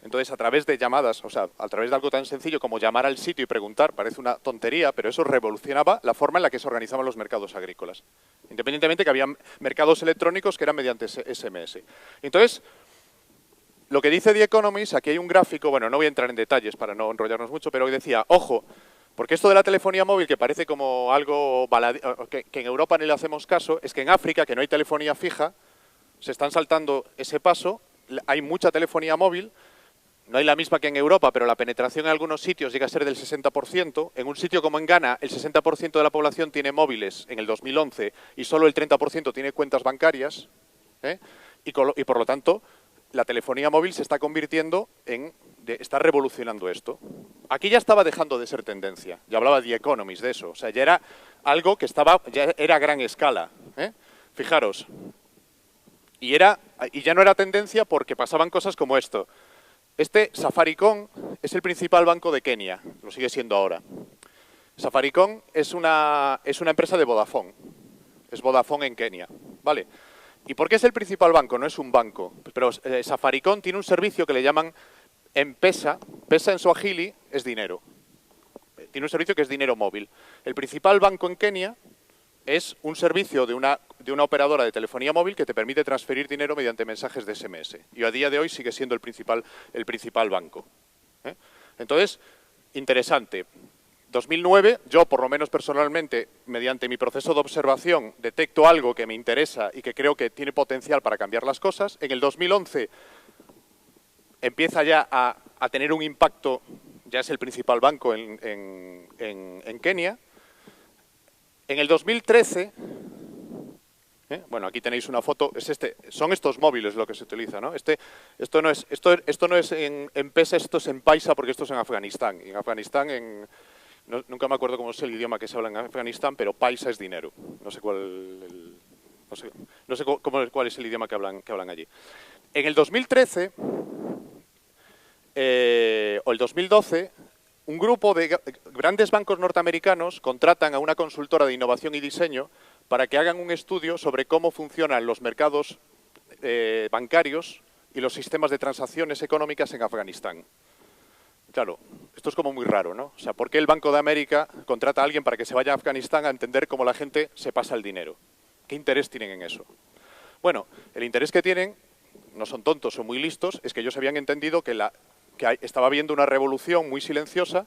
Entonces, a través de llamadas, o sea, a través de algo tan sencillo como llamar al sitio y preguntar, parece una tontería, pero eso revolucionaba la forma en la que se organizaban los mercados agrícolas. Independientemente que había mercados electrónicos que eran mediante SMS. Entonces, lo que dice The Economist, aquí hay un gráfico, bueno, no voy a entrar en detalles para no enrollarnos mucho, pero decía, ojo, porque esto de la telefonía móvil, que parece como algo que en Europa ni le hacemos caso, es que en África, que no hay telefonía fija, se están saltando ese paso, hay mucha telefonía móvil. No hay la misma que en Europa, pero la penetración en algunos sitios llega a ser del 60%. En un sitio como en Ghana, el 60% de la población tiene móviles en el 2011 y solo el 30% tiene cuentas bancarias. Y por lo tanto, la telefonía móvil se está convirtiendo está revolucionando esto. Aquí ya estaba dejando de ser tendencia. Ya hablaba The Economist de eso. O sea, ya era algo que ya era a gran escala. Fijaros. Y ya no era tendencia porque pasaban cosas como esto. Safaricom es el principal banco de Kenia, lo sigue siendo ahora. Safaricom es una empresa de Vodafone, es Vodafone en Kenia, ¿vale? ¿Y por qué es el principal banco? No es un banco. Pero Safaricom tiene un servicio que le llaman M-Pesa. Pesa en Swahili es dinero. Tiene un servicio que es dinero móvil. El principal banco en Kenia es un servicio de una operadora de telefonía móvil que te permite transferir dinero mediante mensajes de SMS. Y a día de hoy sigue siendo el principal banco. Entonces, interesante. 2009, yo por lo menos personalmente, mediante mi proceso de observación, detecto algo que me interesa y que creo que tiene potencial para cambiar las cosas. En el 2011 empieza ya a tener un impacto, ya es el principal banco en Kenia. En el 2013, bueno, aquí tenéis una foto, son estos móviles lo que se utiliza, ¿no? Esto no es en Pesa, esto es en Paisa, porque esto es en Afganistán. Y en Afganistán, nunca me acuerdo cómo es el idioma que se habla en Afganistán, pero Paisa es dinero. No sé cuál es el idioma que hablan allí. En el 2013 o el 2012, un grupo de grandes bancos norteamericanos contratan a una consultora de innovación y diseño para que hagan un estudio sobre cómo funcionan los mercados bancarios y los sistemas de transacciones económicas en Afganistán. Claro, esto es como muy raro, ¿no? O sea, ¿por qué el Banco de América contrata a alguien para que se vaya a Afganistán a entender cómo la gente se pasa el dinero? ¿Qué interés tienen en eso? Bueno, el interés que tienen, no son tontos, son muy listos, es que ellos habían entendido que estaba habiendo una revolución muy silenciosa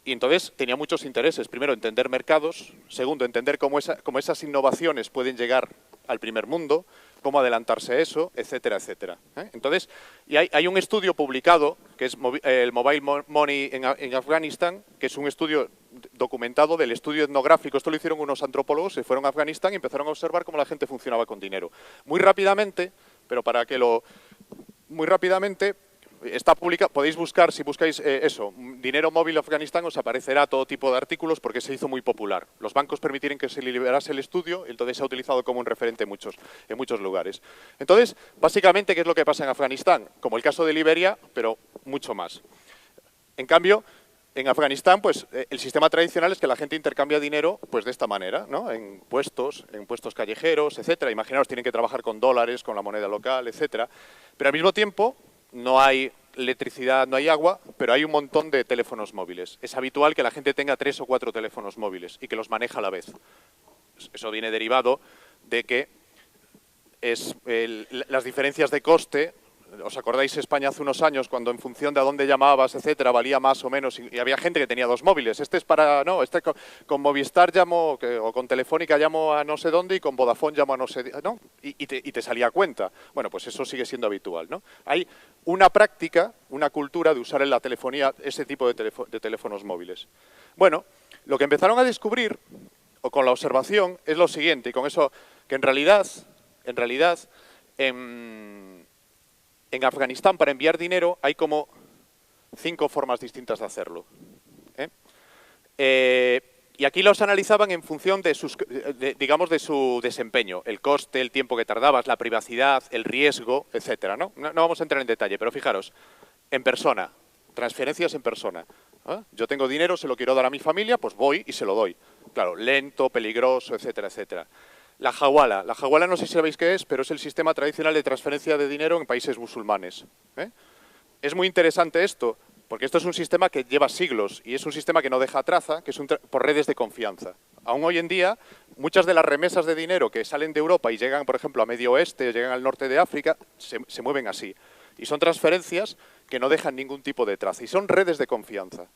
y entonces tenía muchos intereses. Primero, entender mercados. Segundo, entender cómo esas innovaciones pueden llegar al primer mundo, cómo adelantarse a eso, etcétera, etcétera. Entonces, y hay un estudio publicado, que es el Mobile Money en Afganistán, que es un estudio documentado del estudio etnográfico. Esto lo hicieron unos antropólogos, se fueron a Afganistán y empezaron a observar cómo la gente funcionaba con dinero. Muy rápidamente, pero muy rápidamente, está publicado, podéis buscar, si buscáis dinero móvil Afganistán, os aparecerá todo tipo de artículos porque se hizo muy popular. Los bancos permitieron que se liberase el estudio, entonces se ha utilizado como un referente en muchos lugares. Entonces, básicamente, ¿qué es lo que pasa en Afganistán? Como el caso de Liberia, pero mucho más. En cambio, en Afganistán, pues el sistema tradicional es que la gente intercambia dinero pues de esta manera, ¿no? En puestos callejeros, etcétera. Imaginaos, tienen que trabajar con dólares, con la moneda local, etcétera. Pero al mismo tiempo, no hay electricidad, no hay agua, pero hay un montón de teléfonos móviles. Es habitual que la gente tenga 3 o 4 teléfonos móviles y que los maneja a la vez. Eso viene derivado de que las diferencias de coste. ¿Os acordáis España hace unos años cuando en función de a dónde llamabas, etcétera, valía más o menos y había gente que tenía 2 móviles? Con Movistar llamo, o con Telefónica llamo a no sé dónde y con Vodafone llamo a no sé, ¿no? Y te salía a cuenta. Bueno, pues eso sigue siendo habitual, ¿no? Hay una práctica, una cultura de usar en la telefonía ese tipo de teléfonos móviles. Bueno, lo que empezaron a descubrir, o con la observación, es lo siguiente, y con eso, que en realidad, en Afganistán, para enviar dinero, hay como 5 formas distintas de hacerlo. Y aquí los analizaban en función de su desempeño, el coste, el tiempo que tardabas, la privacidad, el riesgo, etcétera, ¿no? No vamos a entrar en detalle, pero fijaros, en persona, transferencias en persona. Yo tengo dinero, se lo quiero dar a mi familia, pues voy y se lo doy. Claro, lento, peligroso, etcétera, etcétera. La hawala no sé si sabéis qué es, pero es el sistema tradicional de transferencia de dinero en países musulmanes. Es muy interesante esto, porque esto es un sistema que lleva siglos y es un sistema que no deja traza, que es por redes de confianza. Aún hoy en día, muchas de las remesas de dinero que salen de Europa y llegan, por ejemplo, a Medio Oeste o llegan al norte de África, se mueven así. Y son transferencias que no dejan ningún tipo de traza. Y son redes de confianza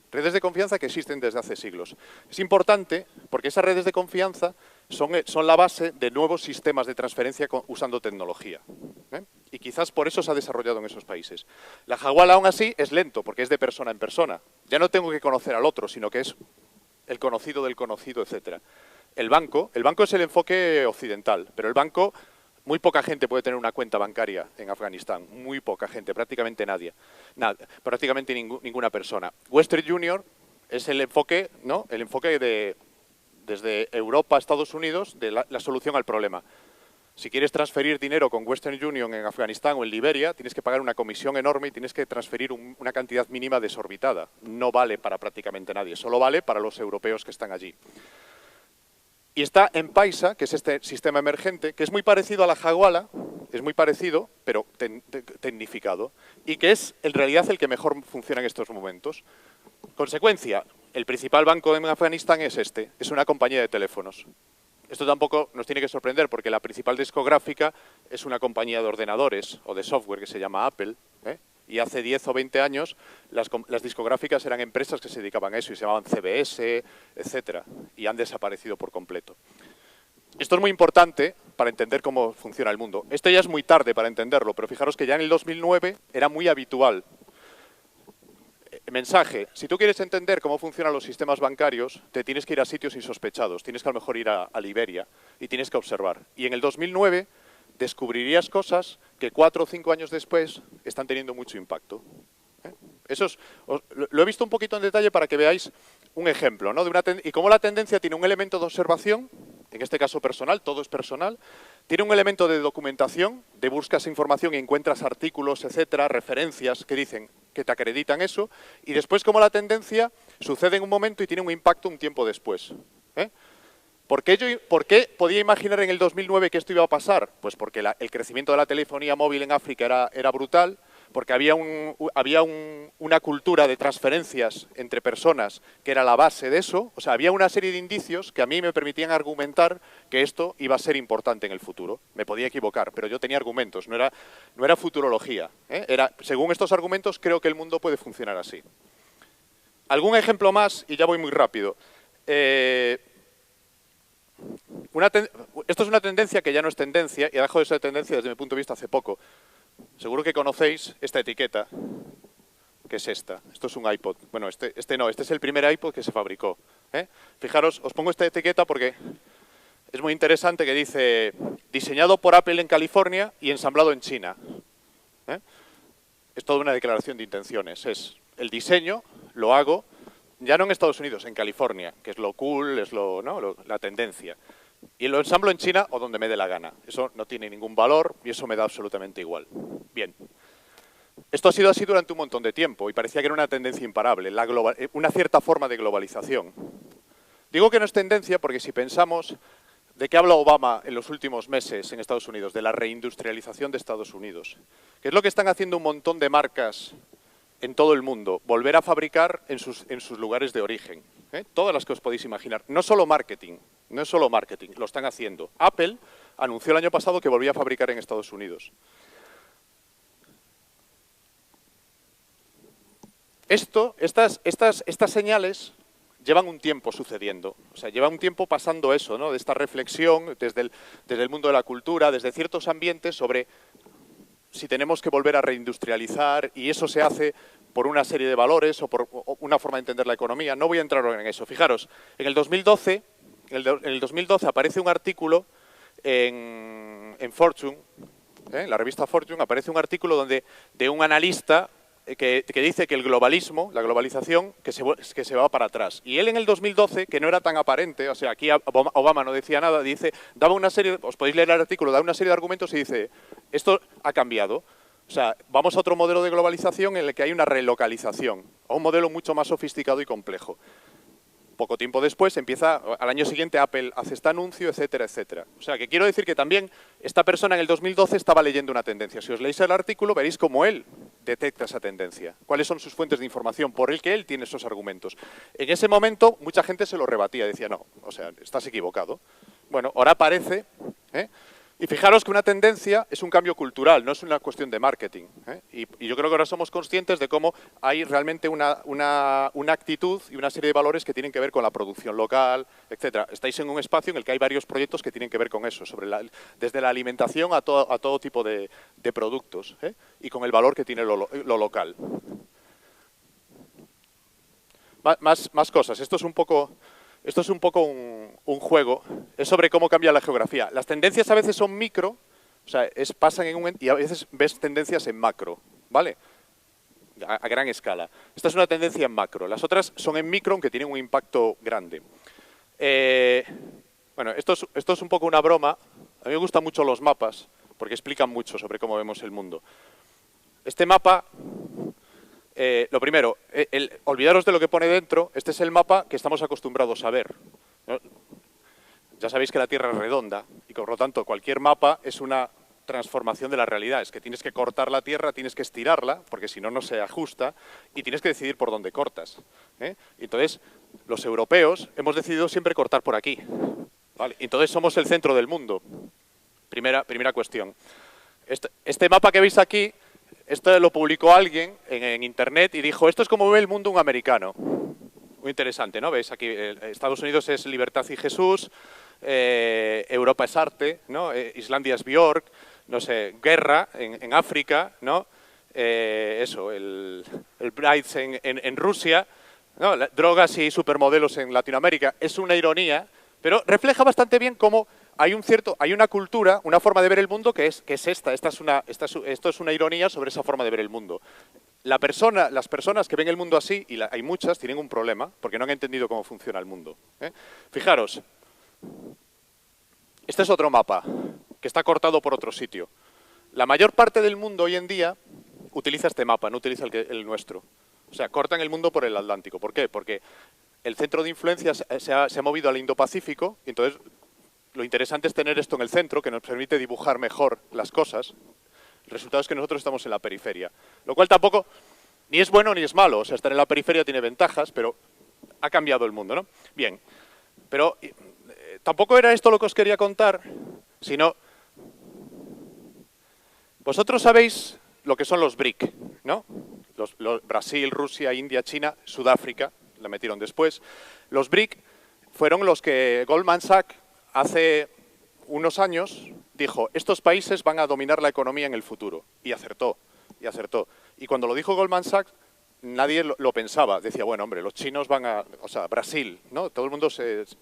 que existen desde hace siglos. Es importante porque esas redes de confianza son la base de nuevos sistemas de transferencia usando tecnología. Y quizás por eso se ha desarrollado en esos países. La hawala, aún así, es lento porque es de persona en persona. Ya no tengo que conocer al otro, sino que es el conocido del conocido, etcétera. El banco es el enfoque occidental, pero el banco, muy poca gente puede tener una cuenta bancaria en Afganistán, muy poca gente, prácticamente nadie, prácticamente ninguna persona. Western Union es el enfoque, ¿no? El enfoque desde Europa a Estados Unidos de la solución al problema. Si quieres transferir dinero con Western Union en Afganistán o en Liberia, tienes que pagar una comisión enorme y tienes que transferir una cantidad mínima desorbitada. No vale para prácticamente nadie, solo vale para los europeos que están allí. Y está M-Pesa, que es este sistema emergente, que es muy parecido a la hawala, es muy parecido, pero tecnificado, y que es en realidad el que mejor funciona en estos momentos. Consecuencia, el principal banco en Afganistán es es una compañía de teléfonos. Esto tampoco nos tiene que sorprender porque la principal discográfica es una compañía de ordenadores o de software que se llama Apple, ¿eh? Y hace 10 o 20 años las discográficas eran empresas que se dedicaban a eso y se llamaban CBS, etcétera, y han desaparecido por completo. Esto es muy importante para entender cómo funciona el mundo. Esto ya es muy tarde para entenderlo, pero fijaros que ya en el 2009 era muy habitual. Mensaje, si tú quieres entender cómo funcionan los sistemas bancarios, te tienes que ir a sitios insospechados, tienes que a lo mejor ir a Liberia y tienes que observar. Y en el 2009 descubrirías cosas que 4 o 5 años después están teniendo mucho impacto. Eso lo he visto un poquito en detalle para que veáis un ejemplo, ¿no? Y cómo la tendencia tiene un elemento de observación, en este caso personal, todo es personal, tiene un elemento de documentación, de buscas información y encuentras artículos, etcétera, referencias que dicen que te acreditan eso, y después cómo la tendencia sucede en un momento y tiene un impacto un tiempo después. ¿Por qué podía imaginar en el 2009 que esto iba a pasar? Pues porque el crecimiento de la telefonía móvil en África era brutal, porque había una cultura de transferencias entre personas que era la base de eso. O sea, había una serie de indicios que a mí me permitían argumentar que esto iba a ser importante en el futuro. Me podía equivocar, pero yo tenía argumentos, no era futurología. Según estos argumentos, creo que el mundo puede funcionar así. ¿Algún ejemplo más? Y ya voy muy rápido. Esto es una tendencia que ya no es tendencia, y ha dejado de ser tendencia desde mi punto de vista hace poco. Seguro que conocéis esta etiqueta, que es esta. Esto es un iPod. Bueno, este es el primer iPod que se fabricó. Fijaros, os pongo esta etiqueta porque es muy interesante, que dice diseñado por Apple en California y ensamblado en China. Es toda una declaración de intenciones. Es el diseño, lo hago, ya no en Estados Unidos, en California, que es lo cool, es la tendencia. Y lo ensamblo en China o donde me dé la gana. Eso no tiene ningún valor y eso me da absolutamente igual. Bien. Esto ha sido así durante un montón de tiempo y parecía que era una tendencia imparable, una cierta forma de globalización. Digo que no es tendencia porque si pensamos de qué habla Obama en los últimos meses en Estados Unidos, de la reindustrialización de Estados Unidos, que es lo que están haciendo un montón de marcas en todo el mundo, volver a fabricar en sus lugares de origen. Todas las que os podéis imaginar. No es solo marketing, lo están haciendo. Apple anunció el año pasado que volvía a fabricar en Estados Unidos. Estas señales llevan un tiempo sucediendo. O sea, lleva un tiempo pasando eso, ¿no? De esta reflexión desde el mundo de la cultura, desde ciertos ambientes sobre si tenemos que volver a reindustrializar, y eso se hace por una serie de valores o por una forma de entender la economía. No voy a entrar en eso. Fijaros, en el 2012 aparece un artículo en Fortune, en la revista Fortune, aparece un artículo de un analista que dice que el globalismo, la globalización, que se va para atrás. Y él en el 2012, que no era tan aparente, o sea, aquí Obama no decía nada, daba una serie, os podéis leer el artículo, da una serie de argumentos y dice, esto ha cambiado. O sea, vamos a otro modelo de globalización en el que hay una relocalización, a un modelo mucho más sofisticado y complejo. Poco tiempo después al año siguiente Apple hace este anuncio, etcétera, etcétera. O sea, que quiero decir que también esta persona en el 2012 estaba leyendo una tendencia. Si os leéis el artículo veréis cómo él detecta esa tendencia, cuáles son sus fuentes de información, por el que él tiene esos argumentos. En ese momento mucha gente se lo rebatía, decía, no, o sea, estás equivocado. Bueno, ahora aparece, y fijaros que una tendencia es un cambio cultural, no es una cuestión de marketing. Y yo creo que ahora somos conscientes de cómo hay realmente una actitud y una serie de valores que tienen que ver con la producción local, etcétera. Estáis en un espacio en el que hay varios proyectos que tienen que ver con eso, desde la alimentación a todo tipo de productos, y con el valor que tiene lo local. Más cosas. Esto es un poco un juego, es sobre cómo cambia la geografía. Las tendencias a veces son micro, o sea, pasan y a veces ves tendencias en macro, ¿vale? A gran escala. Esta es una tendencia en macro. Las otras son en micro, aunque tienen un impacto grande. Bueno, esto es un poco una broma. A mí me gustan mucho los mapas, porque explican mucho sobre cómo vemos el mundo. Este mapa... lo primero, olvidaros de lo que pone dentro. Este es el mapa que estamos acostumbrados a ver, ¿no? Ya sabéis que la Tierra es redonda y por lo tanto cualquier mapa es una transformación de la realidad. Es que tienes que cortar la tierra, tienes que estirarla, porque si no, no se ajusta, y tienes que decidir por dónde cortas. Entonces, los europeos hemos decidido siempre cortar por aquí. ¿Vale? Entonces, somos el centro del mundo. Primera cuestión. Este mapa que veis aquí, esto lo publicó alguien en Internet y dijo, esto es como ve el mundo un americano. Muy interesante, ¿no? Veis aquí, Estados Unidos es libertad y Jesús, Europa es arte, ¿no? Islandia es Björk, no sé, guerra en África, ¿no? El Brides en Rusia, ¿no? Drogas y supermodelos en Latinoamérica. Es una ironía, pero refleja bastante bien cómo hay una cultura, una forma de ver el mundo que es esta. Esto es una ironía sobre esa forma de ver el mundo. Las personas que ven el mundo así, y hay muchas, tienen un problema, porque no han entendido cómo funciona el mundo. Fijaros, este es otro mapa, que está cortado por otro sitio. La mayor parte del mundo hoy en día utiliza este mapa, no utiliza el nuestro. O sea, cortan el mundo por el Atlántico. ¿Por qué? Porque el centro de influencia se ha movido al Indo-Pacífico, y entonces lo interesante es tener esto en el centro, que nos permite dibujar mejor las cosas. El resultado es que nosotros estamos en la periferia, lo cual tampoco ni es bueno ni es malo. O sea, estar en la periferia tiene ventajas, pero ha cambiado el mundo, ¿no? Bien, pero tampoco era esto lo que os quería contar, sino vosotros sabéis lo que son los BRIC, ¿no? Brasil, Rusia, India, China, Sudáfrica, la metieron después. Los BRIC fueron los que Goldman Sachs hace unos años dijo, estos países van a dominar la economía en el futuro. Y acertó, y acertó. Y cuando lo dijo Goldman Sachs, nadie lo pensaba. Decía, bueno, hombre, los chinos van a... O sea, Brasil, ¿no? Todo el mundo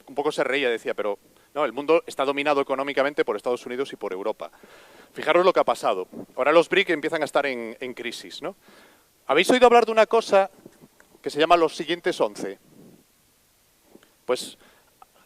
un poco se reía, decía, pero no, el mundo está dominado económicamente por Estados Unidos y por Europa. Fijaros lo que ha pasado. Ahora los BRIC empiezan a estar en crisis, ¿no? ¿Habéis oído hablar de una cosa que se llama los siguientes 11? Pues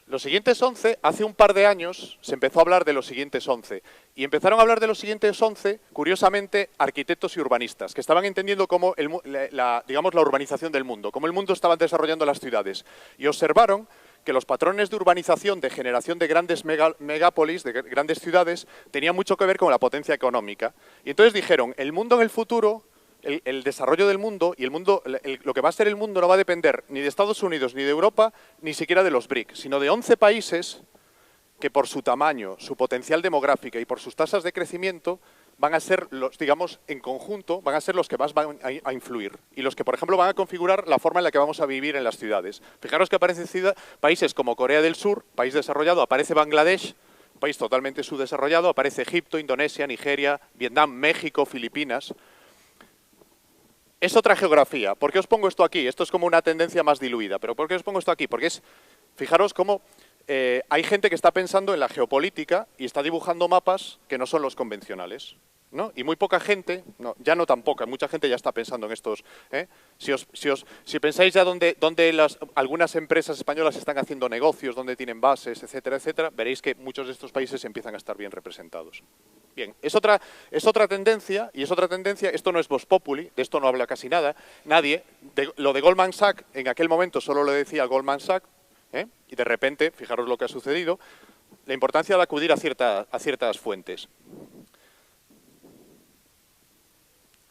los siguientes 11, hace un par de años se empezó a hablar de los siguientes 11. Y empezaron a hablar de los siguientes 11, curiosamente, arquitectos y urbanistas, que estaban entendiendo cómo digamos, la urbanización del mundo, cómo el mundo estaba desarrollando las ciudades. Y observaron que los patrones de urbanización, de generación de grandes megápolis, de grandes ciudades, tenían mucho que ver con la potencia económica. Y entonces dijeron, el mundo en el futuro, el desarrollo del mundo, y lo que va a ser el mundo no va a depender ni de Estados Unidos, ni de Europa, ni siquiera de los BRIC, sino de 11 países que por su tamaño, su potencial demográfico y por sus tasas de crecimiento van a ser los, digamos, en conjunto, van a ser los que más van a influir y los que, por ejemplo, van a configurar la forma en la que vamos a vivir en las ciudades. Fijaros que aparecen países como Corea del Sur, país desarrollado, aparece Bangladesh, país totalmente subdesarrollado, aparece Egipto, Indonesia, Nigeria, Vietnam, México, Filipinas. Es otra geografía. ¿Por qué os pongo esto aquí? Esto es como una tendencia más diluida. ¿Pero por qué os pongo esto aquí? Porque fijaros cómo hay gente que está pensando en la geopolítica y está dibujando mapas que no son los convencionales, ¿no? Y muy poca gente, ya no tan poca, mucha gente ya está pensando en estos. Si pensáis ya dónde algunas empresas españolas están haciendo negocios, dónde tienen bases, etcétera, etcétera, veréis que muchos de estos países empiezan a estar bien representados. Bien, es otra tendencia, esto no es Vox Populi, de esto no habla casi nadie. Lo de Goldman Sachs, en aquel momento solo lo decía Goldman Sachs, y de repente, fijaros lo que ha sucedido, la importancia de acudir a ciertas fuentes.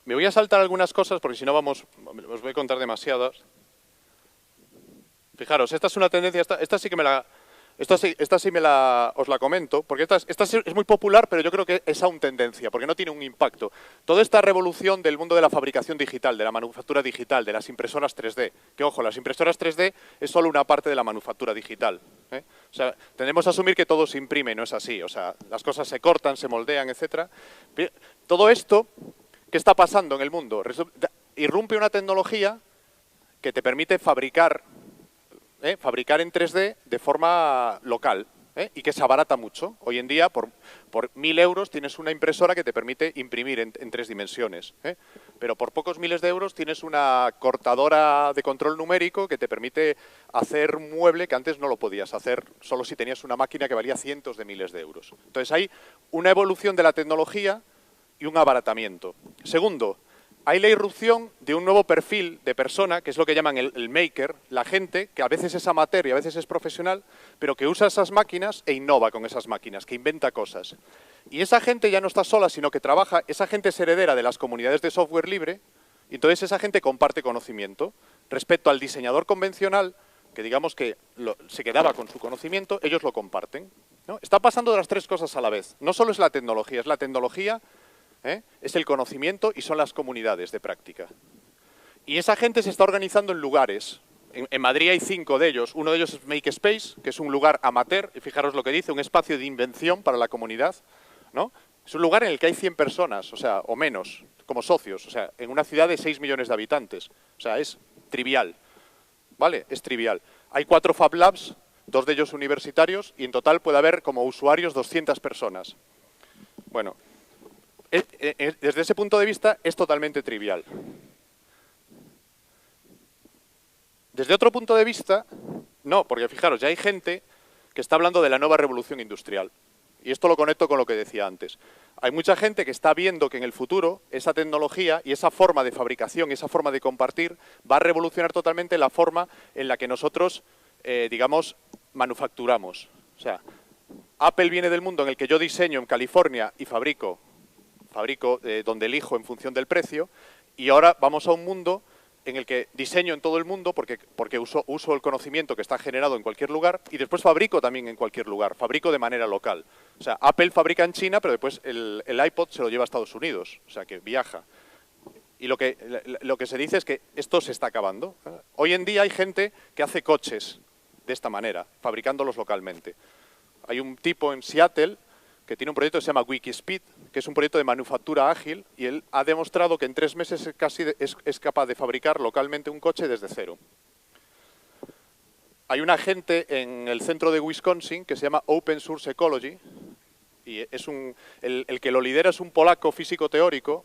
Me voy a saltar algunas cosas porque si no os voy a contar demasiadas. Fijaros, esta es una tendencia, esta sí que os la comento, porque esta es muy popular, pero yo creo que es aún tendencia, porque no tiene un impacto. Toda esta revolución del mundo de la fabricación digital, de la manufactura digital, de las impresoras 3D, que ojo, las impresoras 3D es solo una parte de la manufactura digital. O sea, tendemos a asumir que todo se imprime, no es así. O sea, las cosas se cortan, se moldean, etcétera. Todo esto, ¿qué está pasando en el mundo? Irrumpe una tecnología que te permite fabricar en 3D de forma local y que se abarata mucho. Hoy en día, por 1.000 euros, tienes una impresora que te permite imprimir en 3 dimensiones. Pero por pocos miles de euros tienes una cortadora de control numérico que te permite hacer un mueble que antes no lo podías hacer solo si tenías una máquina que valía cientos de miles de euros. Entonces hay una evolución de la tecnología y un abaratamiento. Segundo, hay la irrupción de un nuevo perfil de persona, que es lo que llaman el maker, la gente que a veces es amateur y a veces es profesional, pero que usa esas máquinas e innova con esas máquinas, que inventa cosas. Y esa gente ya no está sola, sino que trabaja, esa gente es heredera de las comunidades de software libre, y entonces esa gente comparte conocimiento. Respecto al diseñador convencional, que digamos que se quedaba con su conocimiento, ellos lo comparten, ¿no? Está pasando de las tres cosas a la vez. No solo es la tecnología, es el conocimiento y son las comunidades de práctica. Y esa gente se está organizando en lugares. En Madrid hay 5 de ellos. Uno de ellos es Makespace, que es un lugar amateur, y fijaros lo que dice, un espacio de invención para la comunidad, ¿no? Es un lugar en el que hay 100 personas, o sea, o menos, como socios, o sea, en una ciudad de 6 millones de habitantes. O sea, es trivial, ¿vale? Es trivial. Hay 4 Fab Labs, 2 de ellos universitarios, y en total puede haber como usuarios 200 personas. Bueno, desde ese punto de vista es totalmente trivial. Desde otro punto de vista, no, porque fijaros, ya hay gente que está hablando de la nueva revolución industrial. Y esto lo conecto con lo que decía antes. Hay mucha gente que está viendo que en el futuro esa tecnología y esa forma de fabricación y esa forma de compartir va a revolucionar totalmente la forma en la que nosotros, digamos, manufacturamos. O sea, Apple viene del mundo en el que yo diseño en California y fabrico donde elijo en función del precio, y ahora vamos a un mundo en el que diseño en todo el mundo porque uso el conocimiento que está generado en cualquier lugar y después fabrico también en cualquier lugar, fabrico de manera local. O sea, Apple fabrica en China, pero después el iPod se lo lleva a Estados Unidos, o sea, que viaja. Y lo que se dice es que esto se está acabando. Hoy en día hay gente que hace coches de esta manera, fabricándolos localmente. Hay un tipo en Seattle que tiene un proyecto que se llama Wikispeed, que es un proyecto de manufactura ágil, y él ha demostrado que en 3 meses casi es capaz de fabricar localmente un coche desde cero. Hay una gente en el centro de Wisconsin que se llama Open Source Ecology, y es el que lo lidera es un polaco físico teórico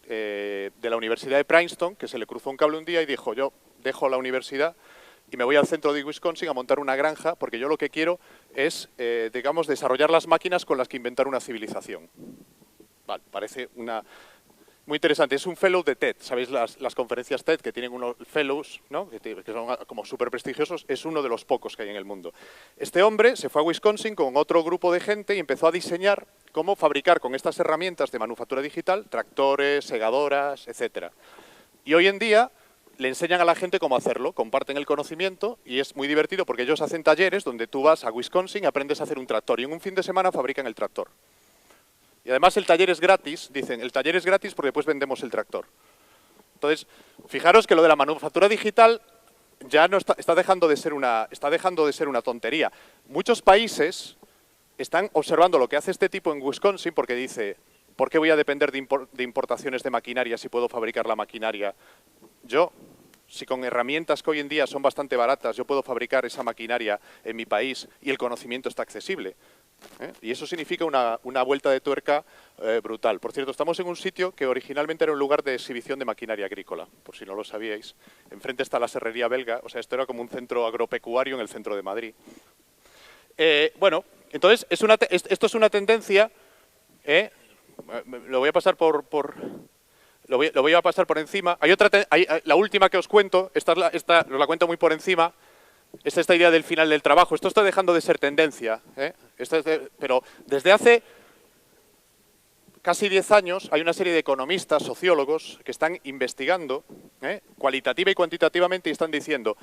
de la Universidad de Princeton, que se le cruzó un cable un día y dijo, yo dejo la universidad y me voy al centro de Wisconsin a montar una granja porque yo lo que quiero es, digamos, desarrollar las máquinas con las que inventar una civilización. Vale, parece muy interesante. Es un fellow de TED. ¿Sabéis las conferencias TED que tienen unos fellows, ¿no? que son como súper prestigiosos? Es uno de los pocos que hay en el mundo. Este hombre se fue a Wisconsin con otro grupo de gente y empezó a diseñar cómo fabricar con estas herramientas de manufactura digital tractores, segadoras, etcétera. Y hoy en día le enseñan a la gente cómo hacerlo, comparten el conocimiento y es muy divertido porque ellos hacen talleres donde tú vas a Wisconsin y aprendes a hacer un tractor y en un fin de semana fabrican el tractor. Y además el taller es gratis, dicen, el taller es gratis porque después vendemos el tractor. Entonces, fijaros que lo de la manufactura digital ya no está dejando de ser una tontería. Muchos países están observando lo que hace este tipo en Wisconsin porque dice, ¿por qué voy a depender de importaciones de maquinaria si puedo fabricar la maquinaria yo? Si con herramientas que hoy en día son bastante baratas, yo puedo fabricar esa maquinaria en mi país y el conocimiento está accesible. Y eso significa una vuelta de tuerca brutal. Por cierto, estamos en un sitio que originalmente era un lugar de exhibición de maquinaria agrícola, por si no lo sabíais. Enfrente está la serrería belga, o sea, esto era como un centro agropecuario en el centro de Madrid. Bueno, entonces, esto es una tendencia, lo voy a pasar lo voy a pasar por encima. La última que os cuento, esta os la cuento muy por encima, es esta idea del final del trabajo. Esto está dejando de ser tendencia, pero desde hace casi 10 años hay una serie de economistas, sociólogos, que están investigando cualitativa y cuantitativamente y están diciendo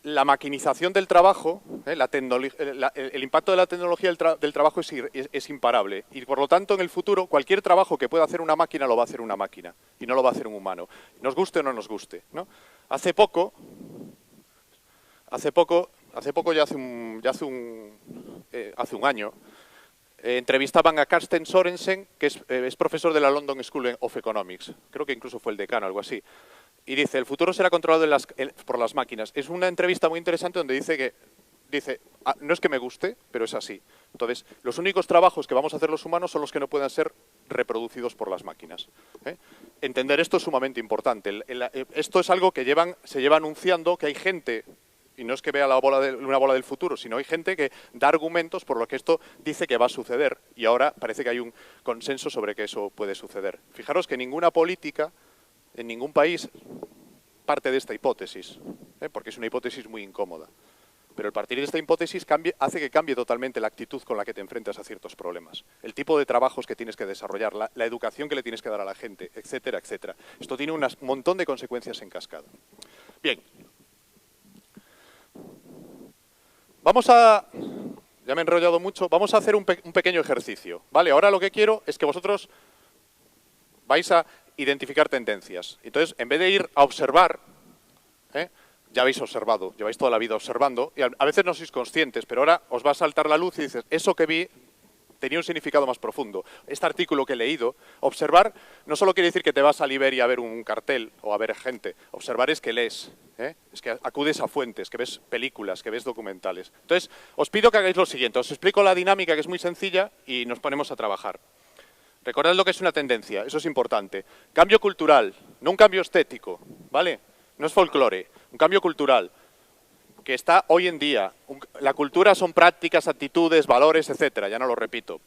la maquinización del trabajo, el impacto de la tecnología del trabajo es imparable. Y por lo tanto, en el futuro, cualquier trabajo que pueda hacer una máquina lo va a hacer una máquina y no lo va a hacer un humano. Nos guste o no nos guste, ¿no? Hace poco, ya hace un año, entrevistaban a Carsten Sorensen, que es profesor de la London School of Economics. Creo que incluso fue el decano, algo así. Y dice, el futuro será controlado por las máquinas. Es una entrevista muy interesante donde dice no es que me guste, pero es así. Entonces, los únicos trabajos que vamos a hacer los humanos son los que no puedan ser reproducidos por las máquinas. Entender esto es sumamente importante. Esto es algo que se lleva anunciando, que hay gente Y no es que vea una bola del futuro, sino hay gente que da argumentos por lo que esto dice que va a suceder. Y ahora parece que hay un consenso sobre que eso puede suceder. Fijaros que ninguna política, en ningún país, parte de esta hipótesis, porque es una hipótesis muy incómoda. Pero el partir de esta hipótesis hace que cambie totalmente la actitud con la que te enfrentas a ciertos problemas. El tipo de trabajos que tienes que desarrollar, la educación que le tienes que dar a la gente, etcétera, etcétera. Esto tiene un montón de consecuencias en cascada. Bien. Ya me he enrollado mucho, vamos a hacer un pequeño ejercicio. ¿Vale? Ahora lo que quiero es que vosotros vais a identificar tendencias. Entonces, en vez de ir a observar, ya habéis observado, lleváis toda la vida observando, y a veces no sois conscientes, pero ahora os va a saltar la luz y dices, eso que vi tenía un significado más profundo. Este artículo que he leído, observar no solo quiere decir que te vas a Liberia a ver un cartel o a ver gente, observar es que lees, es que acudes a fuentes, que ves películas, que ves documentales. Entonces, os pido que hagáis lo siguiente, os explico la dinámica que es muy sencilla y nos ponemos a trabajar. Recordad lo que es una tendencia, eso es importante. Cambio cultural, no un cambio estético, ¿vale? No es folclore, un cambio cultural que está hoy en día. La cultura son prácticas, actitudes, valores, etcétera, ya no lo repito.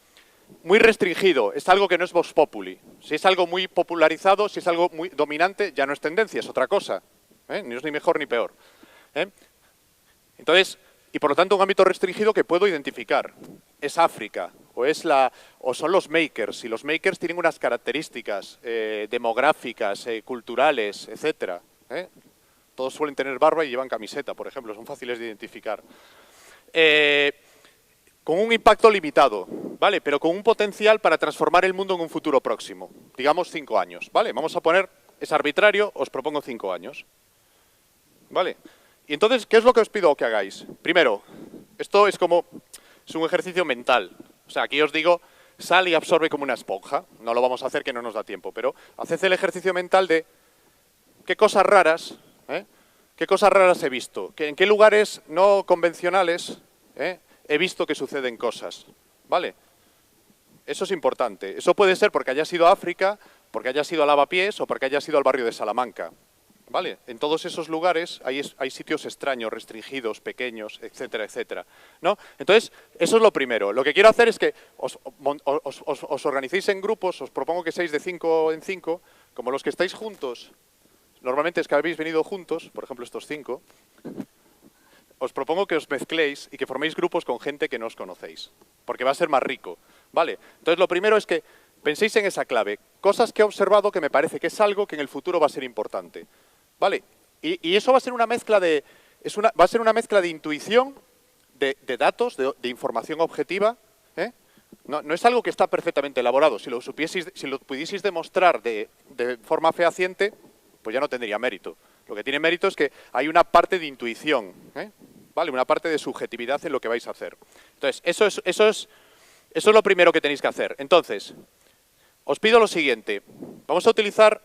Muy restringido, es algo que no es vox populi. Si es algo muy popularizado, si es algo muy dominante, ya no es tendencia, es otra cosa. Ni es ni mejor ni peor. Entonces, y por lo tanto un ámbito restringido que puedo identificar. Es África, o son los makers, y los makers tienen unas características demográficas, culturales, etcétera. Todos suelen tener barba y llevan camiseta, por ejemplo, son fáciles de identificar. Con un impacto limitado, ¿vale? Pero con un potencial para transformar el mundo en un futuro próximo. Digamos 5 años, ¿vale? Vamos a poner, es arbitrario, os propongo 5 años. ¿Vale? Y entonces, ¿qué es lo que os pido que hagáis? Primero, esto es un ejercicio mental. O sea, aquí os digo, sal y absorbe como una esponja. No lo vamos a hacer, que no nos da tiempo, pero haced el ejercicio mental de qué cosas raras, qué cosas raras he visto, en qué lugares no convencionales he visto que suceden cosas, ¿vale? Eso es importante. Eso puede ser porque hayas ido a África, porque hayas ido a Lavapiés o porque hayas ido al barrio de Salamanca, ¿vale? En todos esos lugares hay sitios extraños, restringidos, pequeños, etcétera, etcétera, ¿no? Entonces, eso es lo primero. Lo que quiero hacer es que os organicéis en grupos, os propongo que seáis de 5 en 5, como los que estáis juntos. Normalmente es que habéis venido juntos, por ejemplo estos 5, os propongo que os mezcléis y que forméis grupos con gente que no os conocéis, porque va a ser más rico, ¿vale? Entonces lo primero es que penséis en esa clave, cosas que he observado que me parece que es algo que en el futuro va a ser importante, ¿vale? Y eso va a ser una mezcla de, intuición, de datos, de información objetiva, No es algo que está perfectamente elaborado, si lo pudieseis demostrar de forma fehaciente, pues ya no tendría mérito. Lo que tiene mérito es que hay una parte de intuición, ¿vale? Una parte de subjetividad en lo que vais a hacer. Entonces, eso es lo primero que tenéis que hacer. Entonces, os pido lo siguiente. Vamos a utilizar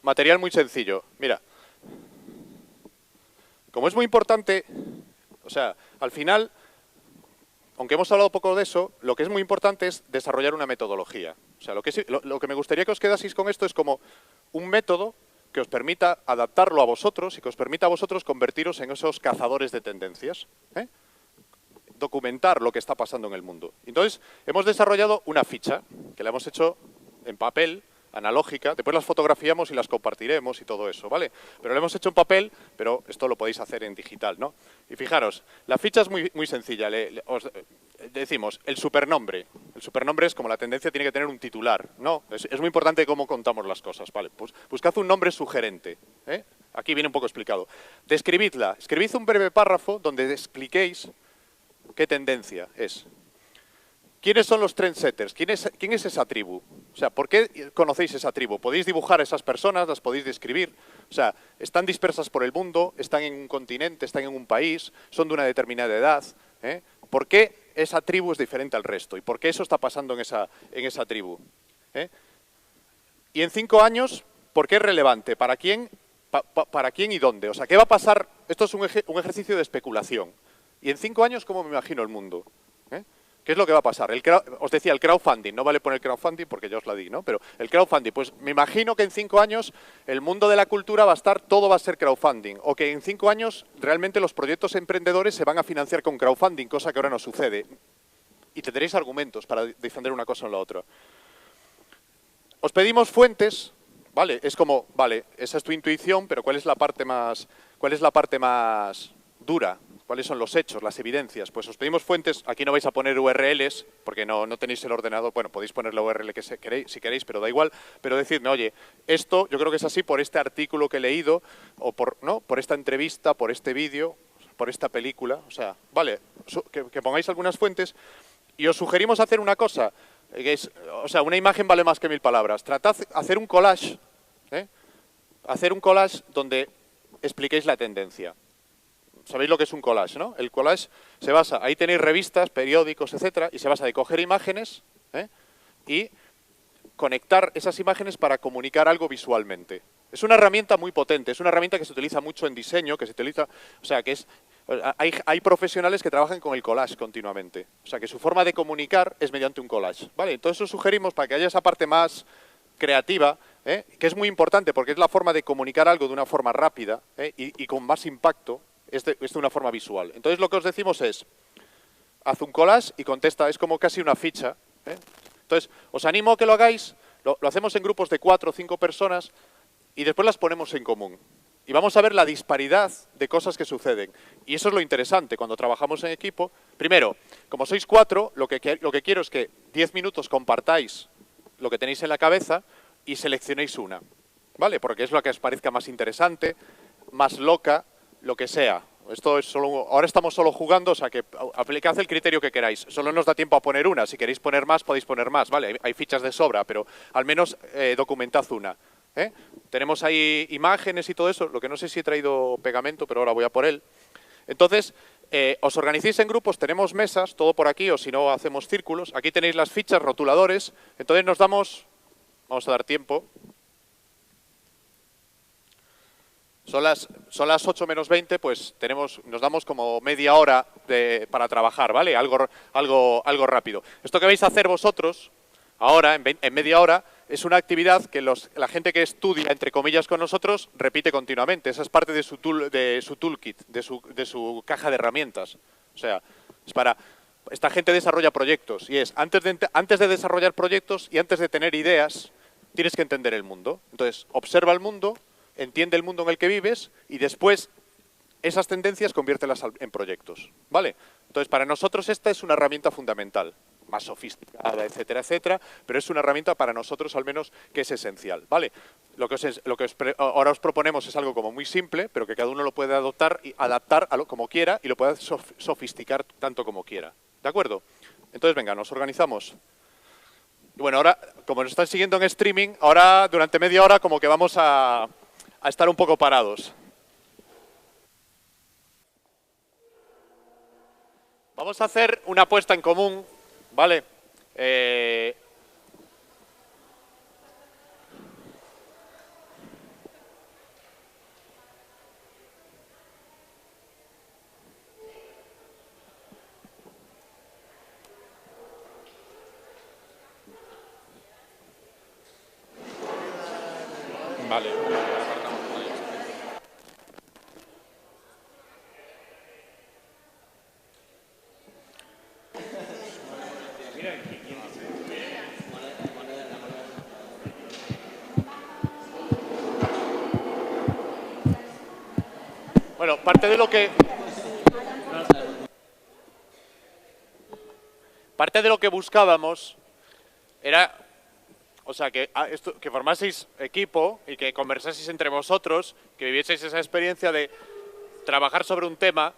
material muy sencillo. Mira, como es muy importante, o sea, al final, aunque hemos hablado poco de eso, lo que es muy importante es desarrollar una metodología. O sea, lo que me gustaría que os quedaseis con esto es como un método que os permita adaptarlo a vosotros y que os permita a vosotros convertiros en esos cazadores de tendencias. Documentar lo que está pasando en el mundo. Entonces, hemos desarrollado una ficha que la hemos hecho en papel, analógica, después las fotografiamos y las compartiremos y todo eso, ¿vale? Pero lo hemos hecho en papel, pero esto lo podéis hacer en digital, ¿no? Y fijaros, la ficha es muy sencilla. Os decimos, el supernombre. El supernombre es como la tendencia tiene que tener un titular, ¿no? Es muy importante cómo contamos las cosas, ¿vale? Pues buscad un nombre sugerente, Aquí viene un poco explicado. Describidla. Escribid un breve párrafo donde expliquéis qué tendencia es. ¿Quiénes son los trendsetters? ¿Quién es esa tribu? O sea, ¿por qué conocéis esa tribu? ¿Podéis dibujar a esas personas? ¿Las podéis describir? O sea, ¿están dispersas por el mundo? ¿Están en un continente? ¿Están en un país? ¿Son de una determinada edad? ¿Por qué esa tribu es diferente al resto? ¿Y por qué eso está pasando en esa tribu? Y en 5 años, ¿por qué es relevante? ¿Para quién y dónde? O sea, ¿qué va a pasar? Esto es un ejercicio de especulación. Y en 5 años, ¿cómo me imagino el mundo? ¿Qué es lo que va a pasar? Os decía, el crowdfunding, no vale poner crowdfunding porque yo os la di, ¿no? Pero el crowdfunding, pues me imagino que en 5 años el mundo de la cultura todo va a ser crowdfunding, o que en 5 años realmente los proyectos emprendedores se van a financiar con crowdfunding, cosa que ahora no sucede. Y tendréis argumentos para defender una cosa o la otra. Os pedimos fuentes, ¿vale? Es como, vale, esa es tu intuición, pero ¿cuál es la parte más dura? ¿Cuáles son los hechos, las evidencias? Pues os pedimos fuentes, aquí no vais a poner URLs, porque no tenéis el ordenador, bueno, podéis poner la URL que queréis, si queréis, pero da igual, pero decidme, oye, esto yo creo que es así por este artículo que he leído, o por esta entrevista, por este vídeo, por esta película, o sea, vale, que pongáis algunas fuentes, y os sugerimos hacer una cosa, que es, o sea, una imagen vale más que 1000 palabras, tratad de hacer un collage, hacer un collage donde expliquéis la tendencia. Sabéis lo que es un collage, ¿no? El collage se basa, ahí tenéis revistas, periódicos, etcétera, y se basa de coger imágenes y conectar esas imágenes para comunicar algo visualmente. Es una herramienta muy potente, es una herramienta que se utiliza mucho en diseño, que se utiliza, o sea, que es, hay profesionales que trabajan con el collage continuamente. O sea, que su forma de comunicar es mediante un collage, ¿vale? Entonces os sugerimos para que haya esa parte más creativa, que es muy importante porque es la forma de comunicar algo de una forma rápida y con más impacto, es de una forma visual. Entonces lo que os decimos es, haz un collage y contesta, es como casi una ficha. Entonces, os animo a que lo hagáis, lo hacemos en grupos de 4 o 5 personas y después las ponemos en común. Y vamos a ver la disparidad de cosas que suceden. Y eso es lo interesante cuando trabajamos en equipo. Primero, como sois 4, lo que quiero es que 10 minutos compartáis lo que tenéis en la cabeza y seleccionéis una, ¿vale? Porque es lo que os parezca más interesante, más loca, lo que sea. Esto es solo, ahora estamos solo jugando, o sea que aplicad el criterio que queráis. Solo nos da tiempo a poner una. Si queréis poner más, podéis poner más, ¿vale? Hay fichas de sobra, pero al menos documentad una. Tenemos ahí imágenes y todo eso. Lo que no sé si he traído pegamento, pero ahora voy a por él. Entonces, os organicéis en grupos, tenemos mesas, todo por aquí, o si no, hacemos círculos. Aquí tenéis las fichas, rotuladores. Entonces nos damos, vamos a dar tiempo. Son las 8 menos 20, pues nos damos como media hora para trabajar, ¿vale? Algo rápido. Esto que vais a hacer vosotros, ahora, en media hora, es una actividad que la gente que estudia, entre comillas, con nosotros, repite continuamente. Esa es parte de su toolkit, de su caja de herramientas. O sea, es para... Esta gente desarrolla proyectos y es, antes de desarrollar proyectos y antes de tener ideas, tienes que entender el mundo. Entonces, observa el mundo, entiende el mundo en el que vives y después esas tendencias conviértelas en proyectos, ¿vale? Entonces, para nosotros esta es una herramienta fundamental, más sofisticada, etcétera, etcétera, pero es una herramienta para nosotros al menos que es esencial, ¿vale? Lo que ahora os proponemos es algo como muy simple, pero que cada uno lo puede adoptar y adaptar como quiera y lo puede sofisticar tanto como quiera, ¿de acuerdo? Entonces, venga, nos organizamos. Y bueno, ahora, como nos están siguiendo en streaming, ahora durante media hora como que vamos a estar un poco parados. Vamos a hacer una apuesta en común, ¿vale? Vale. Bueno, parte de lo que buscábamos era, o sea, que formaseis equipo y que conversaseis entre vosotros, que vivieseis esa experiencia de trabajar sobre un tema.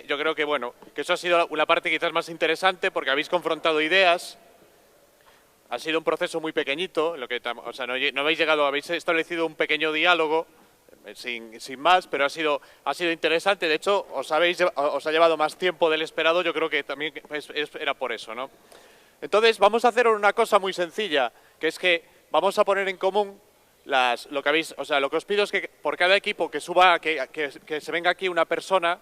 Yo creo que, bueno, que eso ha sido una parte quizás más interesante porque habéis confrontado ideas. Ha sido un proceso muy pequeñito, o sea, no habéis llegado, habéis establecido un pequeño diálogo, sin más, pero ha sido interesante. De hecho, os ha llevado más tiempo del esperado, yo creo que también era por eso, ¿no? Entonces, vamos a hacer una cosa muy sencilla, que es que vamos a poner en común lo que os pido es que por cada equipo que suba, que se venga aquí una persona,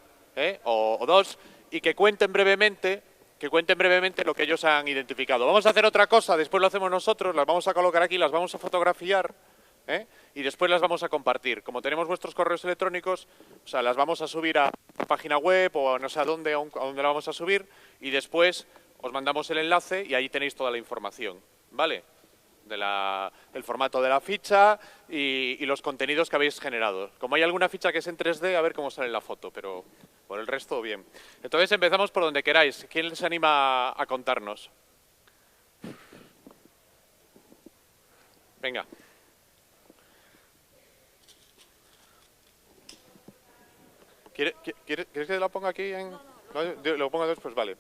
o dos, y que cuenten brevemente que cuenten brevemente lo que ellos han identificado. Vamos a hacer otra cosa, después lo hacemos nosotros, las vamos a colocar aquí, las vamos a fotografiar, y después las vamos a compartir. Como tenemos vuestros correos electrónicos, o sea, las vamos a subir a la página web o no sé a dónde la vamos a subir, y después os mandamos el enlace y ahí tenéis toda la información, ¿vale? Del formato de la ficha y los contenidos que habéis generado. Como hay alguna ficha que es en 3D, a ver cómo sale la foto, pero por el resto, bien. Entonces empezamos por donde queráis. ¿Quién se anima a contarnos? Venga. ¿Quieres que la ponga aquí? ¿No? Lo pongo después, vale.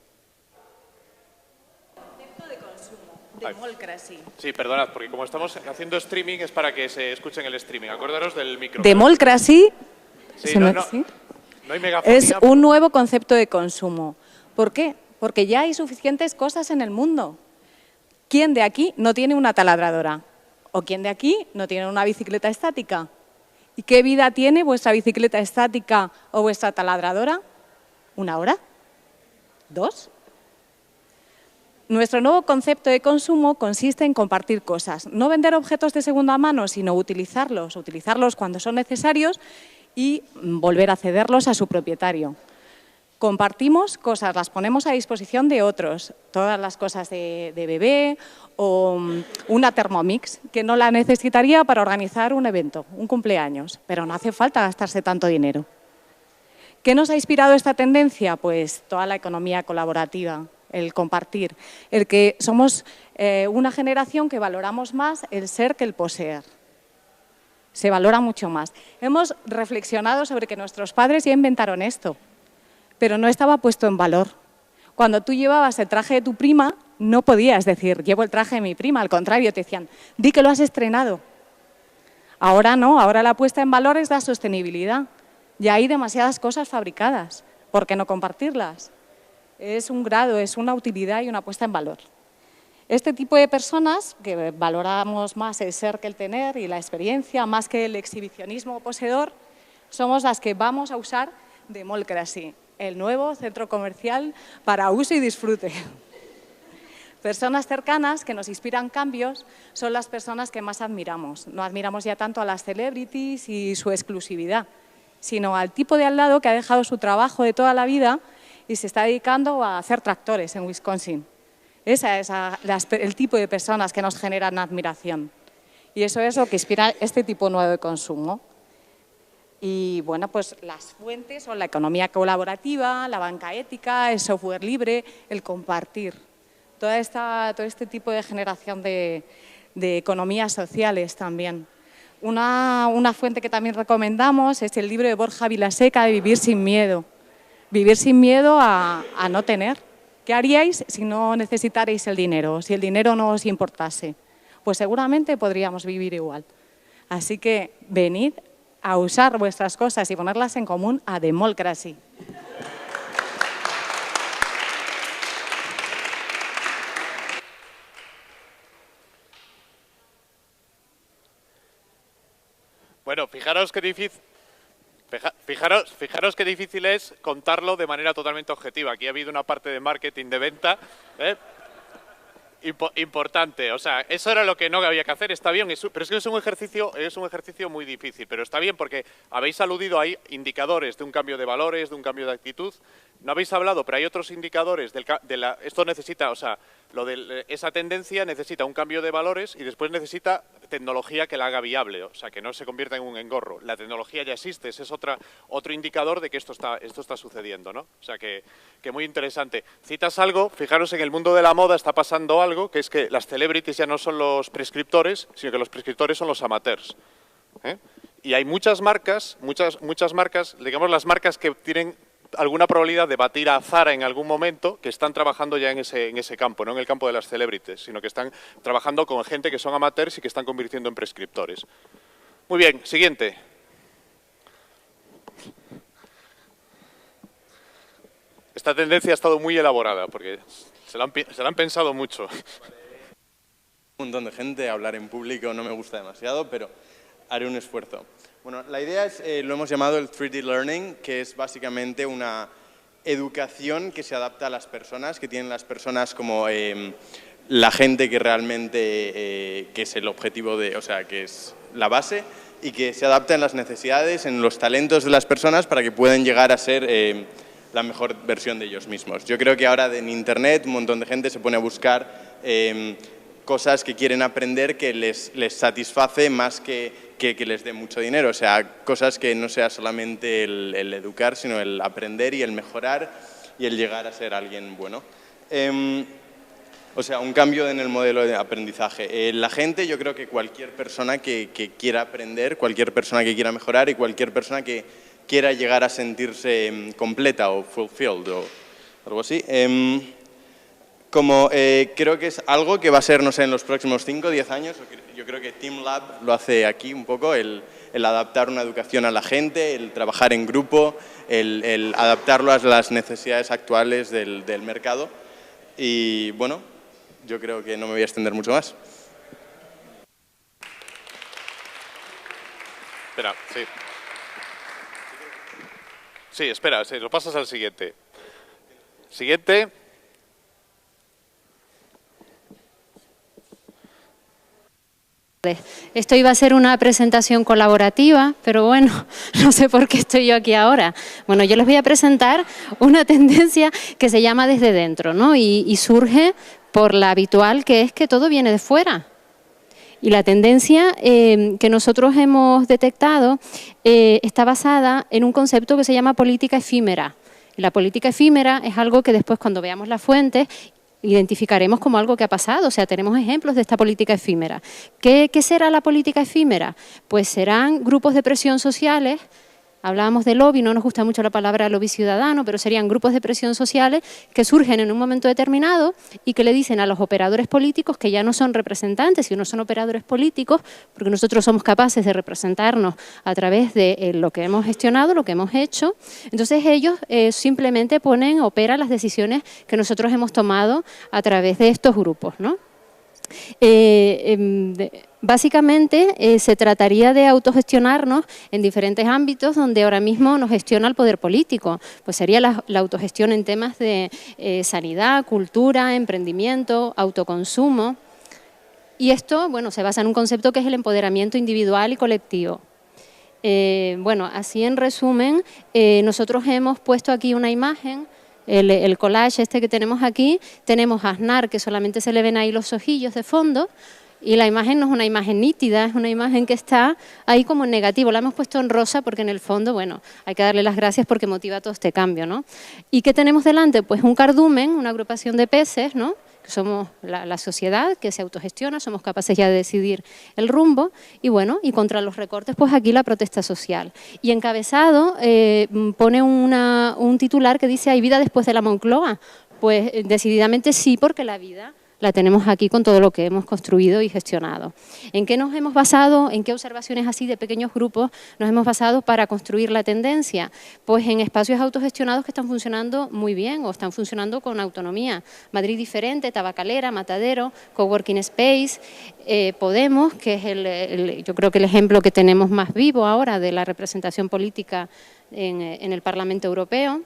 Concepto de consumo, democracy. Sí, perdonad, porque como estamos haciendo streaming es para que se escuche en el streaming. Acordaros del micro. Democracy sí, no hay megafonía. Es un nuevo concepto de consumo. ¿Por qué? Porque ya hay suficientes cosas en el mundo. ¿Quién de aquí no tiene una taladradora? ¿O quién de aquí no tiene una bicicleta estática? ¿Y qué vida tiene vuestra bicicleta estática o vuestra taladradora? ¿1 hora? ¿2? Nuestro nuevo concepto de consumo consiste en compartir cosas. No vender objetos de segunda mano, sino utilizarlos cuando son necesarios y volver a cederlos a su propietario. Compartimos cosas, las ponemos a disposición de otros, todas las cosas de bebé o una Thermomix, que no la necesitaría para organizar un evento, un cumpleaños, pero no hace falta gastarse tanto dinero. ¿Qué nos ha inspirado esta tendencia? Pues toda la economía colaborativa, el compartir, el que somos una generación que valoramos más el ser que el poseer. Se valora mucho más. Hemos reflexionado sobre que nuestros padres ya inventaron esto, pero no estaba puesto en valor. Cuando tú llevabas el traje de tu prima, no podías decir, llevo el traje de mi prima, al contrario, te decían, di que lo has estrenado. Ahora no, ahora la puesta en valor es la sostenibilidad. Ya hay demasiadas cosas fabricadas, ¿por qué no compartirlas? Es un grado, es una utilidad y una puesta en valor. Este tipo de personas, que valoramos más el ser que el tener y la experiencia, más que el exhibicionismo poseedor, somos las que vamos a usar Democracy, el nuevo centro comercial para uso y disfrute. Personas cercanas que nos inspiran cambios son las personas que más admiramos. No admiramos ya tanto a las celebrities y su exclusividad, sino al tipo de al lado que ha dejado su trabajo de toda la vida y se está dedicando a hacer tractores en Wisconsin. Ese es el tipo de personas que nos generan admiración. Y eso es lo que inspira este tipo nuevo de consumo. Y bueno, pues las fuentes son la economía colaborativa, la banca ética, el software libre, el compartir. Todo este tipo de generación de economías sociales también. Una fuente que también recomendamos es el libro de Borja Vilaseca de Vivir sin miedo. Vivir sin miedo a no tener. ¿Qué haríais si no necesitarais el dinero? Si el dinero no os importase. Pues seguramente podríamos vivir igual. Así que venid a usar vuestras cosas y ponerlas en común a Democracy. Bueno, fijaros qué difícil es contarlo de manera totalmente objetiva. Aquí ha habido una parte de marketing de venta importante. O sea, eso era lo que no había que hacer. Está bien, pero es que es un ejercicio muy difícil. Pero está bien porque habéis aludido a indicadores de un cambio de valores, de un cambio de actitud. No habéis hablado, pero hay otros indicadores. Esto necesita, o sea, esa tendencia necesita un cambio de valores y después necesita tecnología que la haga viable, o sea, que no se convierta en un engorro. La tecnología ya existe, ese es otro indicador de que esto está sucediendo, ¿no? O sea, que muy interesante. Citas algo, fijaros, en el mundo de la moda está pasando algo, que es que las celebrities ya no son los prescriptores, sino que los prescriptores son los amateurs. Y hay muchas marcas, digamos las marcas que tienen alguna probabilidad de batir a Zara en algún momento, que están trabajando ya en ese campo, no en el campo de las celebrities, sino que están trabajando con gente que son amateurs y que están convirtiendo en prescriptores. Muy bien, siguiente. Esta tendencia ha estado muy elaborada, porque se la han pensado mucho. Un montón de gente, hablar en público no me gusta demasiado, pero haré un esfuerzo. Bueno, la idea es, lo hemos llamado el 3D Learning, que es básicamente una educación que se adapta a las personas, que tienen las personas como la gente que realmente que es el objetivo de, o sea, que es la base, y que se adapta en las necesidades, en los talentos de las personas para que puedan llegar a ser la mejor versión de ellos mismos. Yo creo que ahora en Internet un montón de gente se pone a buscar cosas que quieren aprender que les satisface más que les dé mucho dinero. O sea, cosas que no sea solamente el educar, sino el aprender y el mejorar y el llegar a ser alguien bueno. O sea, un cambio en el modelo de aprendizaje. La gente, yo creo que cualquier persona que quiera aprender, cualquier persona que quiera mejorar y cualquier persona que quiera llegar a sentirse completa o fulfilled o algo así, creo que es algo que va a ser, no sé, en los próximos 5 o 10 años. Yo creo que TeamLab lo hace aquí un poco, el adaptar una educación a la gente, el trabajar en grupo, el adaptarlo a las necesidades actuales del mercado. Y bueno, yo creo que no me voy a extender mucho más. Espera, sí. Sí, espera, sí, lo pasas al siguiente. Siguiente. Esto iba a ser una presentación colaborativa, pero bueno, no sé por qué estoy yo aquí ahora. Bueno, yo les voy a presentar una tendencia que se llama Desde Dentro, ¿no? Y surge por la habitual, que es que todo viene de fuera. Y la tendencia que nosotros hemos detectado está basada en un concepto que se llama política efímera. Y la política efímera es algo que después, cuando veamos las fuentes, identificaremos como algo que ha pasado. O sea, tenemos ejemplos de esta política efímera. ¿Qué será la política efímera? Pues serán grupos de presión sociales. Hablábamos de lobby, no nos gusta mucho la palabra lobby ciudadano, pero serían grupos de presión sociales que surgen en un momento determinado y que le dicen a los operadores políticos que ya no son representantes, sino son operadores políticos, porque nosotros somos capaces de representarnos a través de lo que hemos gestionado, lo que hemos hecho. Entonces ellos simplemente operan las decisiones que nosotros hemos tomado a través de estos grupos, ¿no? Básicamente se trataría de autogestionarnos en diferentes ámbitos donde ahora mismo nos gestiona el poder político. Pues sería la autogestión en temas de sanidad, cultura, emprendimiento, autoconsumo. Y esto, bueno, se basa en un concepto que es el empoderamiento individual y colectivo. Bueno, así en resumen, nosotros hemos puesto aquí una imagen. El collage este que tenemos aquí, tenemos a Aznar, que solamente se le ven ahí los ojillos de fondo, y la imagen no es una imagen nítida, es una imagen que está ahí como en negativo. La hemos puesto en rosa porque en el fondo, bueno, hay que darle las gracias porque motiva todo este cambio, ¿no? ¿Y qué tenemos delante? Pues un cardumen, una agrupación de peces, ¿no? Somos la sociedad que se autogestiona, somos capaces ya de decidir el rumbo y bueno, y contra los recortes, pues aquí la protesta social. Y encabezado pone un titular que dice: ¿hay vida después de la Moncloa? Pues decididamente sí, porque la vida la tenemos aquí con todo lo que hemos construido y gestionado. ¿En qué nos hemos basado? ¿En qué observaciones así de pequeños grupos nos hemos basado para construir la tendencia? Pues en espacios autogestionados que están funcionando muy bien o están funcionando con autonomía. Madrid Diferente, Tabacalera, Matadero, Coworking Space, Podemos, que es yo creo que el ejemplo que tenemos más vivo ahora de la representación política en el Parlamento Europeo.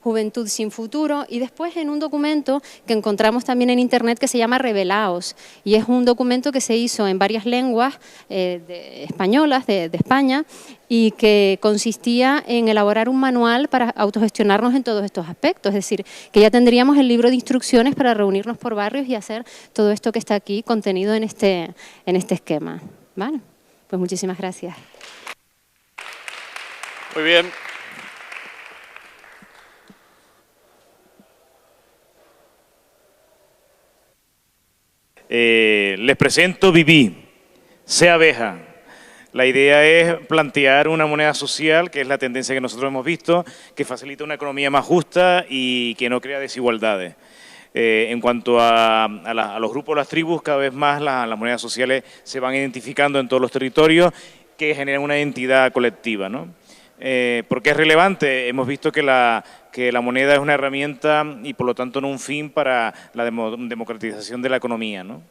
Juventud sin futuro, y después en un documento que encontramos también en internet que se llama Revelaos, y es un documento que se hizo en varias lenguas españolas de España y que consistía en elaborar un manual para autogestionarnos en todos estos aspectos, es decir, que ya tendríamos el libro de instrucciones para reunirnos por barrios y hacer todo esto que está aquí contenido en este esquema. ¿Vale? Pues muchísimas gracias. Muy bien. Les presento Viví, Sé Abeja. La idea es plantear una moneda social, que es la tendencia que nosotros hemos visto, que facilita una economía más justa y que no crea desigualdades. En cuanto a los grupos, las tribus, cada vez más las monedas sociales se van identificando en todos los territorios que generan una identidad colectiva, ¿no? ¿Por qué es relevante? Hemos visto que la moneda es una herramienta y por lo tanto no un fin para la democratización de la economía, ¿no?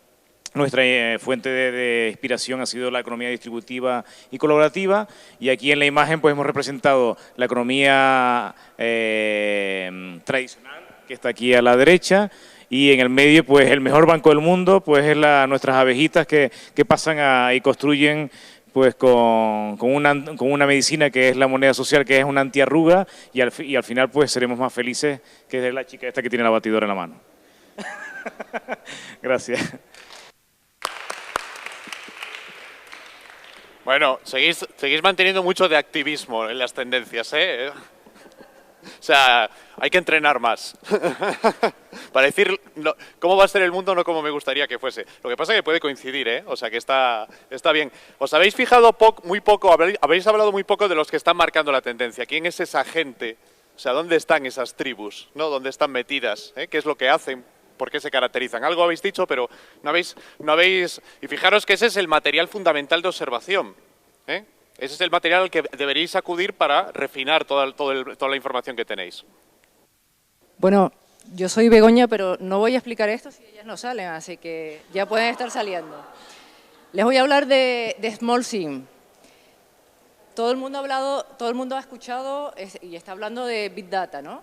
Nuestra fuente de inspiración ha sido la economía distributiva y colaborativa, y aquí en la imagen pues hemos representado la economía tradicional, que está aquí a la derecha, y en el medio pues el mejor banco del mundo pues es nuestras abejitas que pasan y construyen pues con una medicina que es la moneda social, que es una antiarruga, y al final pues seremos más felices que la chica esta que tiene la batidora en la mano. Gracias. Bueno, seguís manteniendo mucho de activismo en las tendencias, ¿eh? O sea, hay que entrenar más. Para decir cómo va a ser el mundo, no como me gustaría que fuese. Lo que pasa es que puede coincidir, ¿eh? O sea, que está bien. ¿Os habéis fijado muy poco, habéis hablado muy poco de los que están marcando la tendencia? ¿Quién es esa gente? O sea, ¿dónde están esas tribus? ¿No? ¿Dónde están metidas? ¿Eh? ¿Qué es lo que hacen? ¿Por qué se caracterizan? Algo habéis dicho, pero no habéis... Y fijaros que ese es el material fundamental de observación, ¿eh? Ese es el material al que deberíais acudir para refinar toda la información que tenéis. Bueno, yo soy Begoña, pero no voy a explicar esto si ellas no salen, así que ya pueden estar saliendo. Les voy a hablar de SmallSync. Todo el mundo ha escuchado y está hablando de Big Data, ¿no?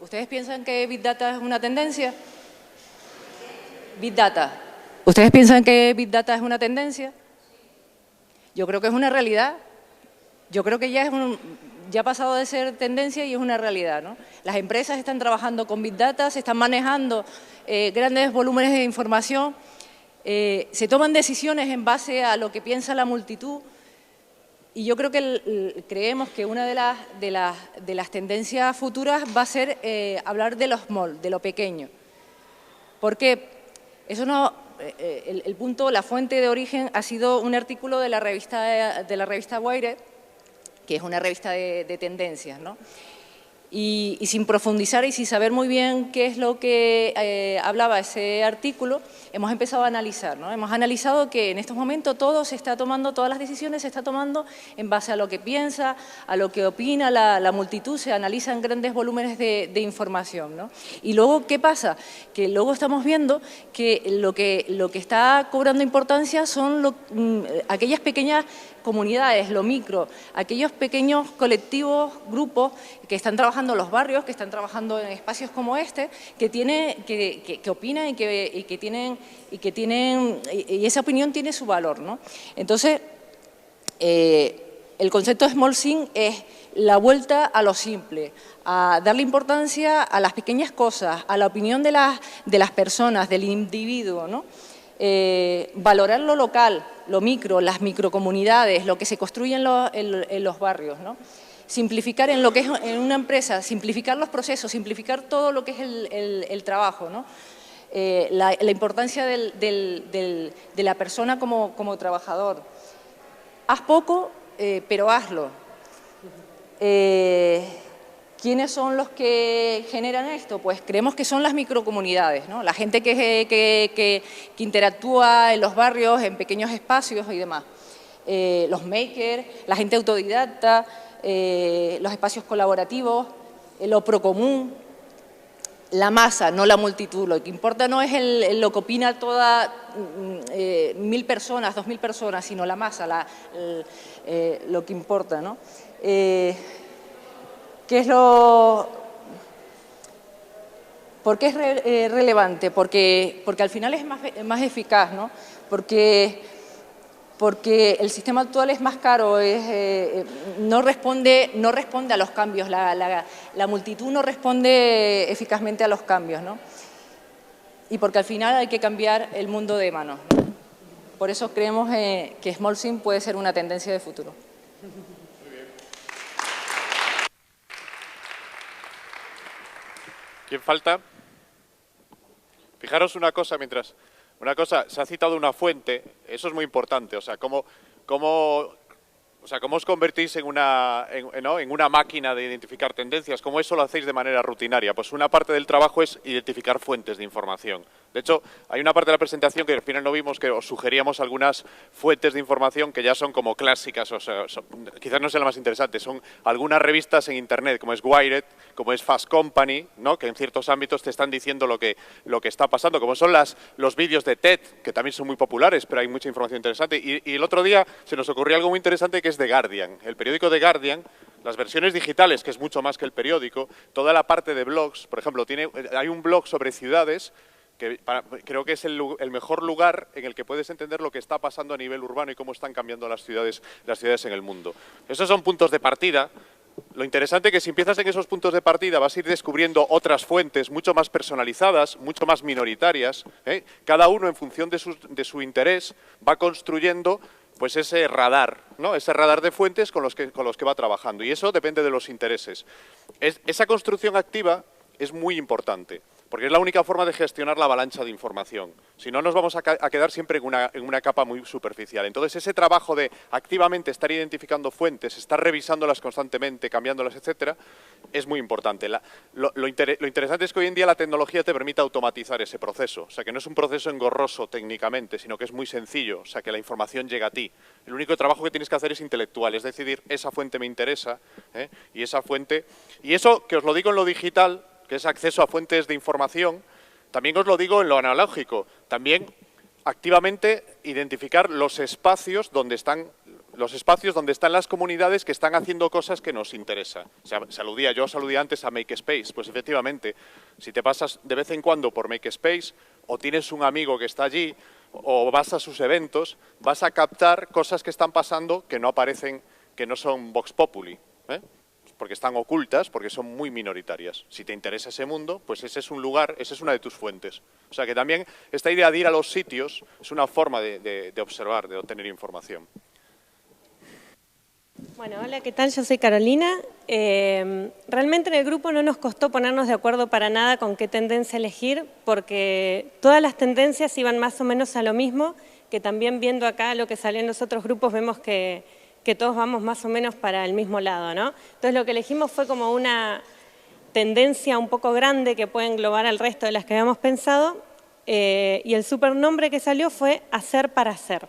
¿Ustedes piensan que Big Data es una tendencia? Big Data. ¿Ustedes piensan que Big Data es una tendencia? Yo creo que es una realidad. Yo creo que ya ha pasado de ser tendencia y es una realidad, ¿no? Las empresas están trabajando con Big Data, se están manejando grandes volúmenes de información, se toman decisiones en base a lo que piensa la multitud, y yo creo que creemos que una de las tendencias futuras va a ser hablar de los small, de lo pequeño. Porque eso no... el punto, la fuente de origen ha sido un artículo de la revista Wired, que es una revista de tendencias, ¿no? Y sin profundizar y sin saber muy bien qué es lo que hablaba ese artículo, hemos empezado a analizar, ¿no? Hemos analizado que en estos momentos todas las decisiones se están tomando en base a lo que piensa, a lo que opina la multitud, se analizan grandes volúmenes de información, ¿no? Y luego, ¿qué pasa? Que luego estamos viendo que lo que está cobrando importancia son aquellas pequeñas comunidades, lo micro, aquellos pequeños colectivos, grupos que están trabajando en los barrios, que están trabajando en espacios como este, que opinan y esa opinión tiene su valor, ¿no? Entonces, el concepto de SmallSync es la vuelta a lo simple, a darle importancia a las pequeñas cosas, a la opinión de las personas, del individuo, ¿no? Valorar lo local, lo micro, las microcomunidades, lo que se construye en los barrios, ¿no? Simplificar en lo que es en una empresa, simplificar los procesos, simplificar todo lo que es el trabajo, ¿no? La importancia de la persona como trabajador. Haz poco, pero hazlo. ¿Quiénes son los que generan esto? Pues creemos que son las microcomunidades, ¿no? La gente que interactúa en los barrios, en pequeños espacios y demás. Los makers, la gente autodidacta, los espacios colaborativos, lo procomún, la masa, no la multitud. Lo que importa no es lo que opina toda 1000 personas, 2000 personas, sino la masa, lo que importa, ¿no? ¿Qué es ¿Por qué es relevante? Porque al final es más eficaz, ¿no? Porque el sistema actual es más caro, no responde a los cambios, la multitud no responde eficazmente a los cambios, ¿no? Y porque al final hay que cambiar el mundo de mano. Por eso creemos que SmallSync puede ser una tendencia de futuro. ¿Quién falta? Fijaros una cosa se ha citado una fuente, eso es muy importante, o sea, cómo os convertís en una máquina de identificar tendencias, cómo eso lo hacéis de manera rutinaria. Pues una parte del trabajo es identificar fuentes de información, De hecho, hay una parte de la presentación que al final no vimos, que os sugeríamos algunas fuentes de información que ya son como clásicas, o sea, quizás no sea la más interesante, son algunas revistas en Internet, como es Wired, como es Fast Company, ¿no? Que en ciertos ámbitos te están diciendo lo que está pasando, como son los vídeos de TED, que también son muy populares, pero hay mucha información interesante. Y el otro día se nos ocurrió algo muy interesante, que es The Guardian. El periódico The Guardian, las versiones digitales, que es mucho más que el periódico, toda la parte de blogs, por ejemplo, hay un blog sobre ciudades, que creo que es el mejor lugar en el que puedes entender lo que está pasando a nivel urbano y cómo están cambiando las ciudades en el mundo. Esos son puntos de partida. Lo interesante es que si empiezas en esos puntos de partida vas a ir descubriendo otras fuentes mucho más personalizadas, mucho más minoritarias, ¿eh? Cada uno en función de su interés va construyendo pues ese radar, ¿no? Ese radar de fuentes con los que va trabajando, y eso depende de los intereses. Esa construcción activa es muy importante, porque es la única forma de gestionar la avalancha de información. Si no, nos vamos a quedar siempre en una capa muy superficial. Entonces, ese trabajo de activamente estar identificando fuentes, estar revisándolas constantemente, cambiándolas, etcétera, es muy importante. Lo interesante es que hoy en día la tecnología te permite automatizar ese proceso. O sea, que no es un proceso engorroso técnicamente, sino que es muy sencillo. O sea, que la información llega a ti. El único trabajo que tienes que hacer es intelectual, es decidir, esa fuente me interesa, y esa fuente... Y eso, que os lo digo en lo digital, que es acceso a fuentes de información, también os lo digo en lo analógico. También activamente identificar los espacios donde están las comunidades que están haciendo cosas que nos interesan. Yo saludía antes a Makespace. Pues efectivamente, si te pasas de vez en cuando por Makespace, o tienes un amigo que está allí, o vas a sus eventos, vas a captar cosas que están pasando que no aparecen, que no son Vox Populi, porque están ocultas, porque son muy minoritarias. Si te interesa ese mundo, pues ese es un lugar, esa es una de tus fuentes. O sea que también esta idea de ir a los sitios es una forma de observar, de obtener información. Bueno, hola, ¿qué tal? Yo soy Carolina. Realmente en el grupo no nos costó ponernos de acuerdo para nada con qué tendencia elegir, porque todas las tendencias iban más o menos a lo mismo, que también viendo acá lo que salió en los otros grupos vemos que todos vamos más o menos para el mismo lado, ¿no? Entonces lo que elegimos fue como una tendencia un poco grande que puede englobar al resto de las que habíamos pensado, y el supernombre que salió fue hacer para hacer.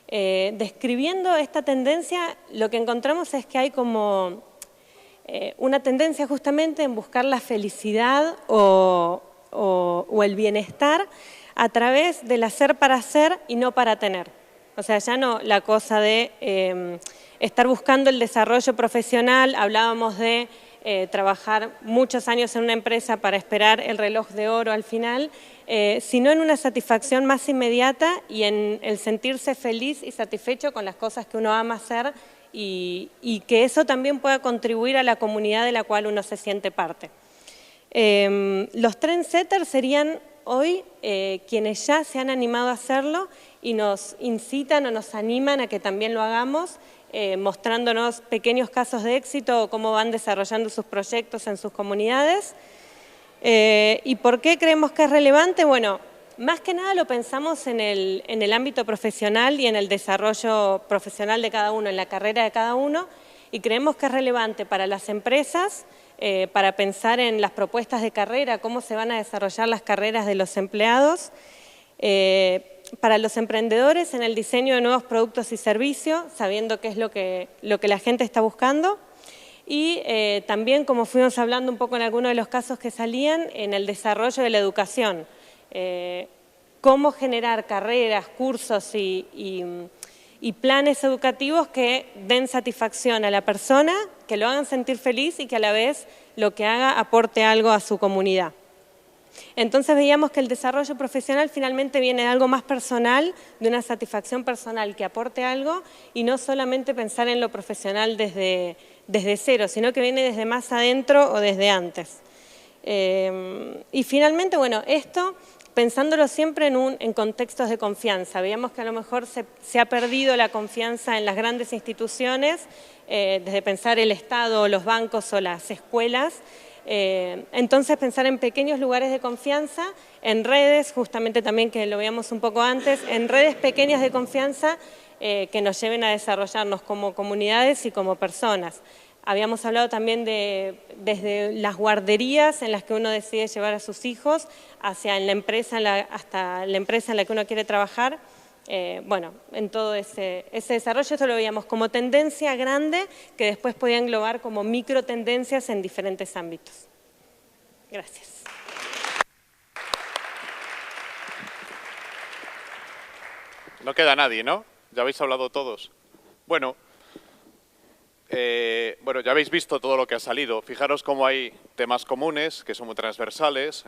Describiendo esta tendencia, lo que encontramos es que hay como una tendencia justamente en buscar la felicidad o el bienestar a través del hacer para hacer y no para tener. O sea, ya no la cosa de estar buscando el desarrollo profesional, hablábamos de trabajar muchos años en una empresa para esperar el reloj de oro al final, sino en una satisfacción más inmediata y en el sentirse feliz y satisfecho con las cosas que uno ama hacer y que eso también pueda contribuir a la comunidad de la cual uno se siente parte. Los trendsetters serían hoy quienes ya se han animado a hacerlo y nos incitan o nos animan a que también lo hagamos, mostrándonos pequeños casos de éxito o cómo van desarrollando sus proyectos en sus comunidades. ¿Y por qué creemos que es relevante? Bueno, más que nada lo pensamos en el ámbito profesional y en el desarrollo profesional de cada uno, en la carrera de cada uno, y creemos que es relevante para las empresas, para pensar en las propuestas de carrera, cómo se van a desarrollar las carreras de los empleados, para los emprendedores en el diseño de nuevos productos y servicios, sabiendo qué es lo que la gente está buscando, y también, como fuimos hablando un poco en algunos de los casos que salían, en el desarrollo de la educación. Cómo generar carreras, cursos y planes educativos que den satisfacción a la persona, que lo hagan sentir feliz y que a la vez lo que haga aporte algo a su comunidad. Entonces veíamos que el desarrollo profesional finalmente viene de algo más personal, de una satisfacción personal que aporte algo y no solamente pensar en lo profesional desde cero, sino que viene desde más adentro o desde antes. Y finalmente, bueno, esto pensándolo siempre en contextos de confianza. Veíamos que a lo mejor se ha perdido la confianza en las grandes instituciones, desde pensar el Estado, los bancos o las escuelas. Entonces pensar en pequeños lugares de confianza, en redes, justamente también que lo veíamos un poco antes, en redes pequeñas de confianza que nos lleven a desarrollarnos como comunidades y como personas. Habíamos hablado también desde las guarderías en las que uno decide llevar a sus hijos hacia la empresa, hasta la empresa en la que uno quiere trabajar. Bueno, en todo ese desarrollo, esto lo veíamos como tendencia grande que después podía englobar como micro tendencias en diferentes ámbitos. Gracias. No queda nadie, ¿no? Ya habéis hablado todos. Bueno, ya habéis visto todo lo que ha salido. Fijaros cómo hay temas comunes, que son muy transversales,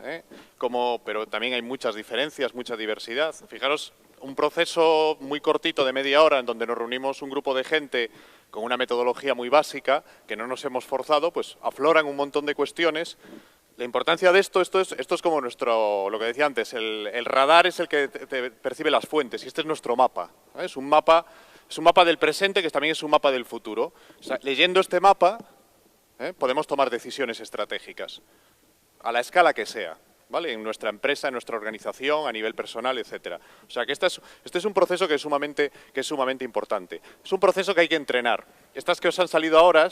pero también hay muchas diferencias, mucha diversidad. Fijaros, un proceso muy cortito de media hora en donde nos reunimos un grupo de gente con una metodología muy básica, que no nos hemos forzado, pues afloran un montón de cuestiones. La importancia de esto es como lo que decía antes, el radar es el que te percibe las fuentes y este es nuestro mapa. Es un mapa del presente que también es un mapa del futuro. O sea, leyendo este mapa podemos tomar decisiones estratégicas, a la escala que sea, ¿vale? En nuestra empresa, en nuestra organización, a nivel personal, etcétera. O sea que este es un proceso que es sumamente importante. Es un proceso que hay que entrenar. Estas que os han salido ahora,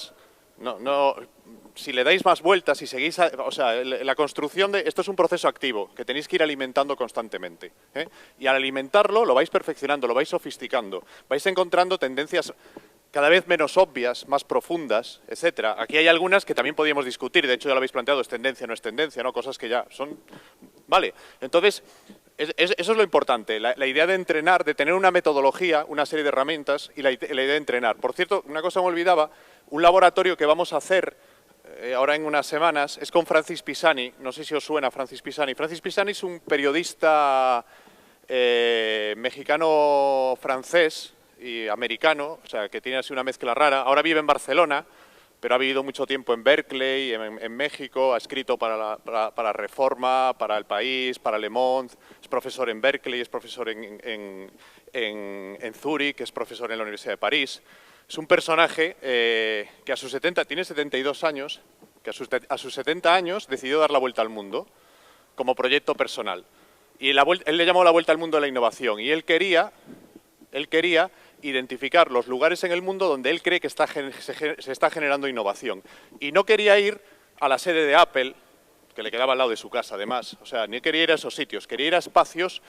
si le dais más vueltas y seguís, la construcción de esto es un proceso activo que tenéis que ir alimentando constantemente, y al alimentarlo lo vais perfeccionando, lo vais sofisticando, vais encontrando tendencias cada vez menos obvias, más profundas, etcétera. Aquí hay algunas que también podríamos discutir, de hecho ya lo habéis planteado, es tendencia, no es tendencia, ¿no? Cosas que ya son... Vale, entonces, eso es lo importante, la idea de entrenar, de tener una metodología, una serie de herramientas y la idea de entrenar. Por cierto, una cosa me olvidaba, un laboratorio que vamos a hacer ahora en unas semanas es con Francis Pisani, no sé si os suena Francis Pisani. Francis Pisani es un periodista mexicano-francés y americano, o sea, que tiene así una mezcla rara. Ahora vive en Barcelona, pero ha vivido mucho tiempo en Berkeley, en México, ha escrito para Reforma, para El País, para Le Monde, es profesor en Berkeley, es profesor en Zúrich, es profesor en la Universidad de París. Es un personaje que a sus 70, tiene 72 años, que a sus 70 años decidió dar la vuelta al mundo como proyecto personal. Y él le llamó la vuelta al mundo de la innovación y él quería identificar los lugares en el mundo donde él cree que se está generando innovación. Y no quería ir a la sede de Apple, que le quedaba al lado de su casa además, o sea, ni quería ir a esos sitios, quería ir a espacios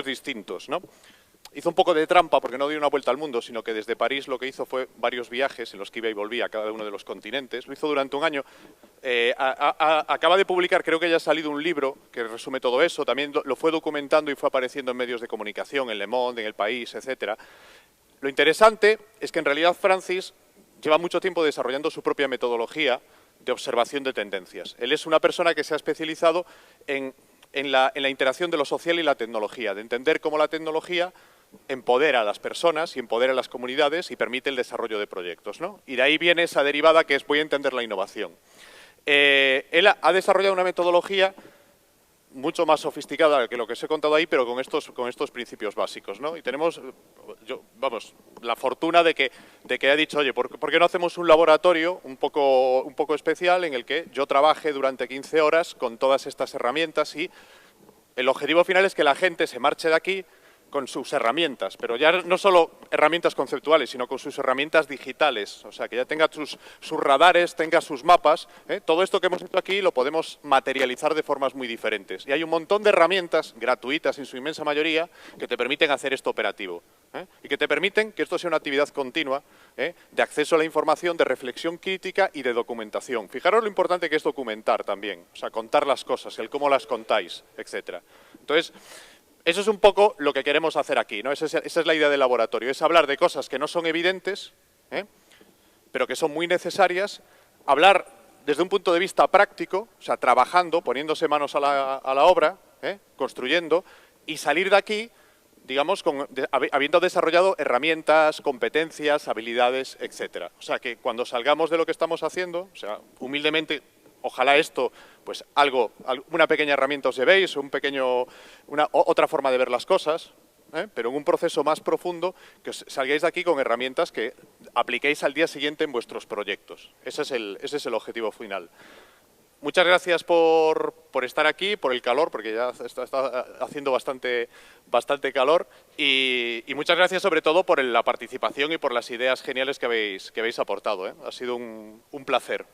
distintos, ¿no? Hizo un poco de trampa porque no dio una vuelta al mundo, sino que desde París lo que hizo fue varios viajes en los que iba y volvía a cada uno de los continentes. Lo hizo durante un año. Acaba de publicar, creo que ya ha salido un libro que resume todo eso. También lo fue documentando y fue apareciendo en medios de comunicación, en Le Monde, en El País, etcétera. Lo interesante es que en realidad Francis lleva mucho tiempo desarrollando su propia metodología de observación de tendencias. Él es una persona que se ha especializado en la interacción de lo social y la tecnología, de entender cómo la tecnología empodera a las personas y empodera a las comunidades y permite el desarrollo de proyectos, ¿no? Y de ahí viene esa derivada que es voy a entender la innovación. Él ha desarrollado una metodología mucho más sofisticada que lo que os he contado ahí, pero con estos principios básicos, ¿no? Y tenemos, la fortuna de que ha dicho, oye, ¿por qué no hacemos un laboratorio un poco especial en el que yo trabaje durante 15 horas con todas estas herramientas y el objetivo final es que la gente se marche de aquí con sus herramientas, pero ya no solo herramientas conceptuales, sino con sus herramientas digitales, o sea, que ya tenga sus radares, tenga sus mapas, todo esto que hemos hecho aquí lo podemos materializar de formas muy diferentes. Y hay un montón de herramientas gratuitas en su inmensa mayoría que te permiten hacer esto operativo, y que te permiten que esto sea una actividad continua de acceso a la información, de reflexión crítica y de documentación. Fijaros lo importante que es documentar también, o sea, contar las cosas, el cómo las contáis, etcétera. Entonces, eso es un poco lo que queremos hacer aquí, ¿no? Esa es la idea del laboratorio, es hablar de cosas que no son evidentes, pero que son muy necesarias, hablar desde un punto de vista práctico, o sea, trabajando, poniéndose manos a la obra, construyendo, y salir de aquí, digamos, habiendo desarrollado herramientas, competencias, habilidades, etcétera. O sea, que cuando salgamos de lo que estamos haciendo, o sea, humildemente, ojalá esto, pues una pequeña herramienta os llevéis, otra forma de ver las cosas, pero en un proceso más profundo, que salgáis de aquí con herramientas que apliquéis al día siguiente en vuestros proyectos. Ese es el objetivo final. muchas gracias por estar aquí, por el calor, porque ya está haciendo bastante calor, y muchas gracias sobre todo por la participación y por las ideas geniales que habéis aportado, ¿eh? Ha sido un placer.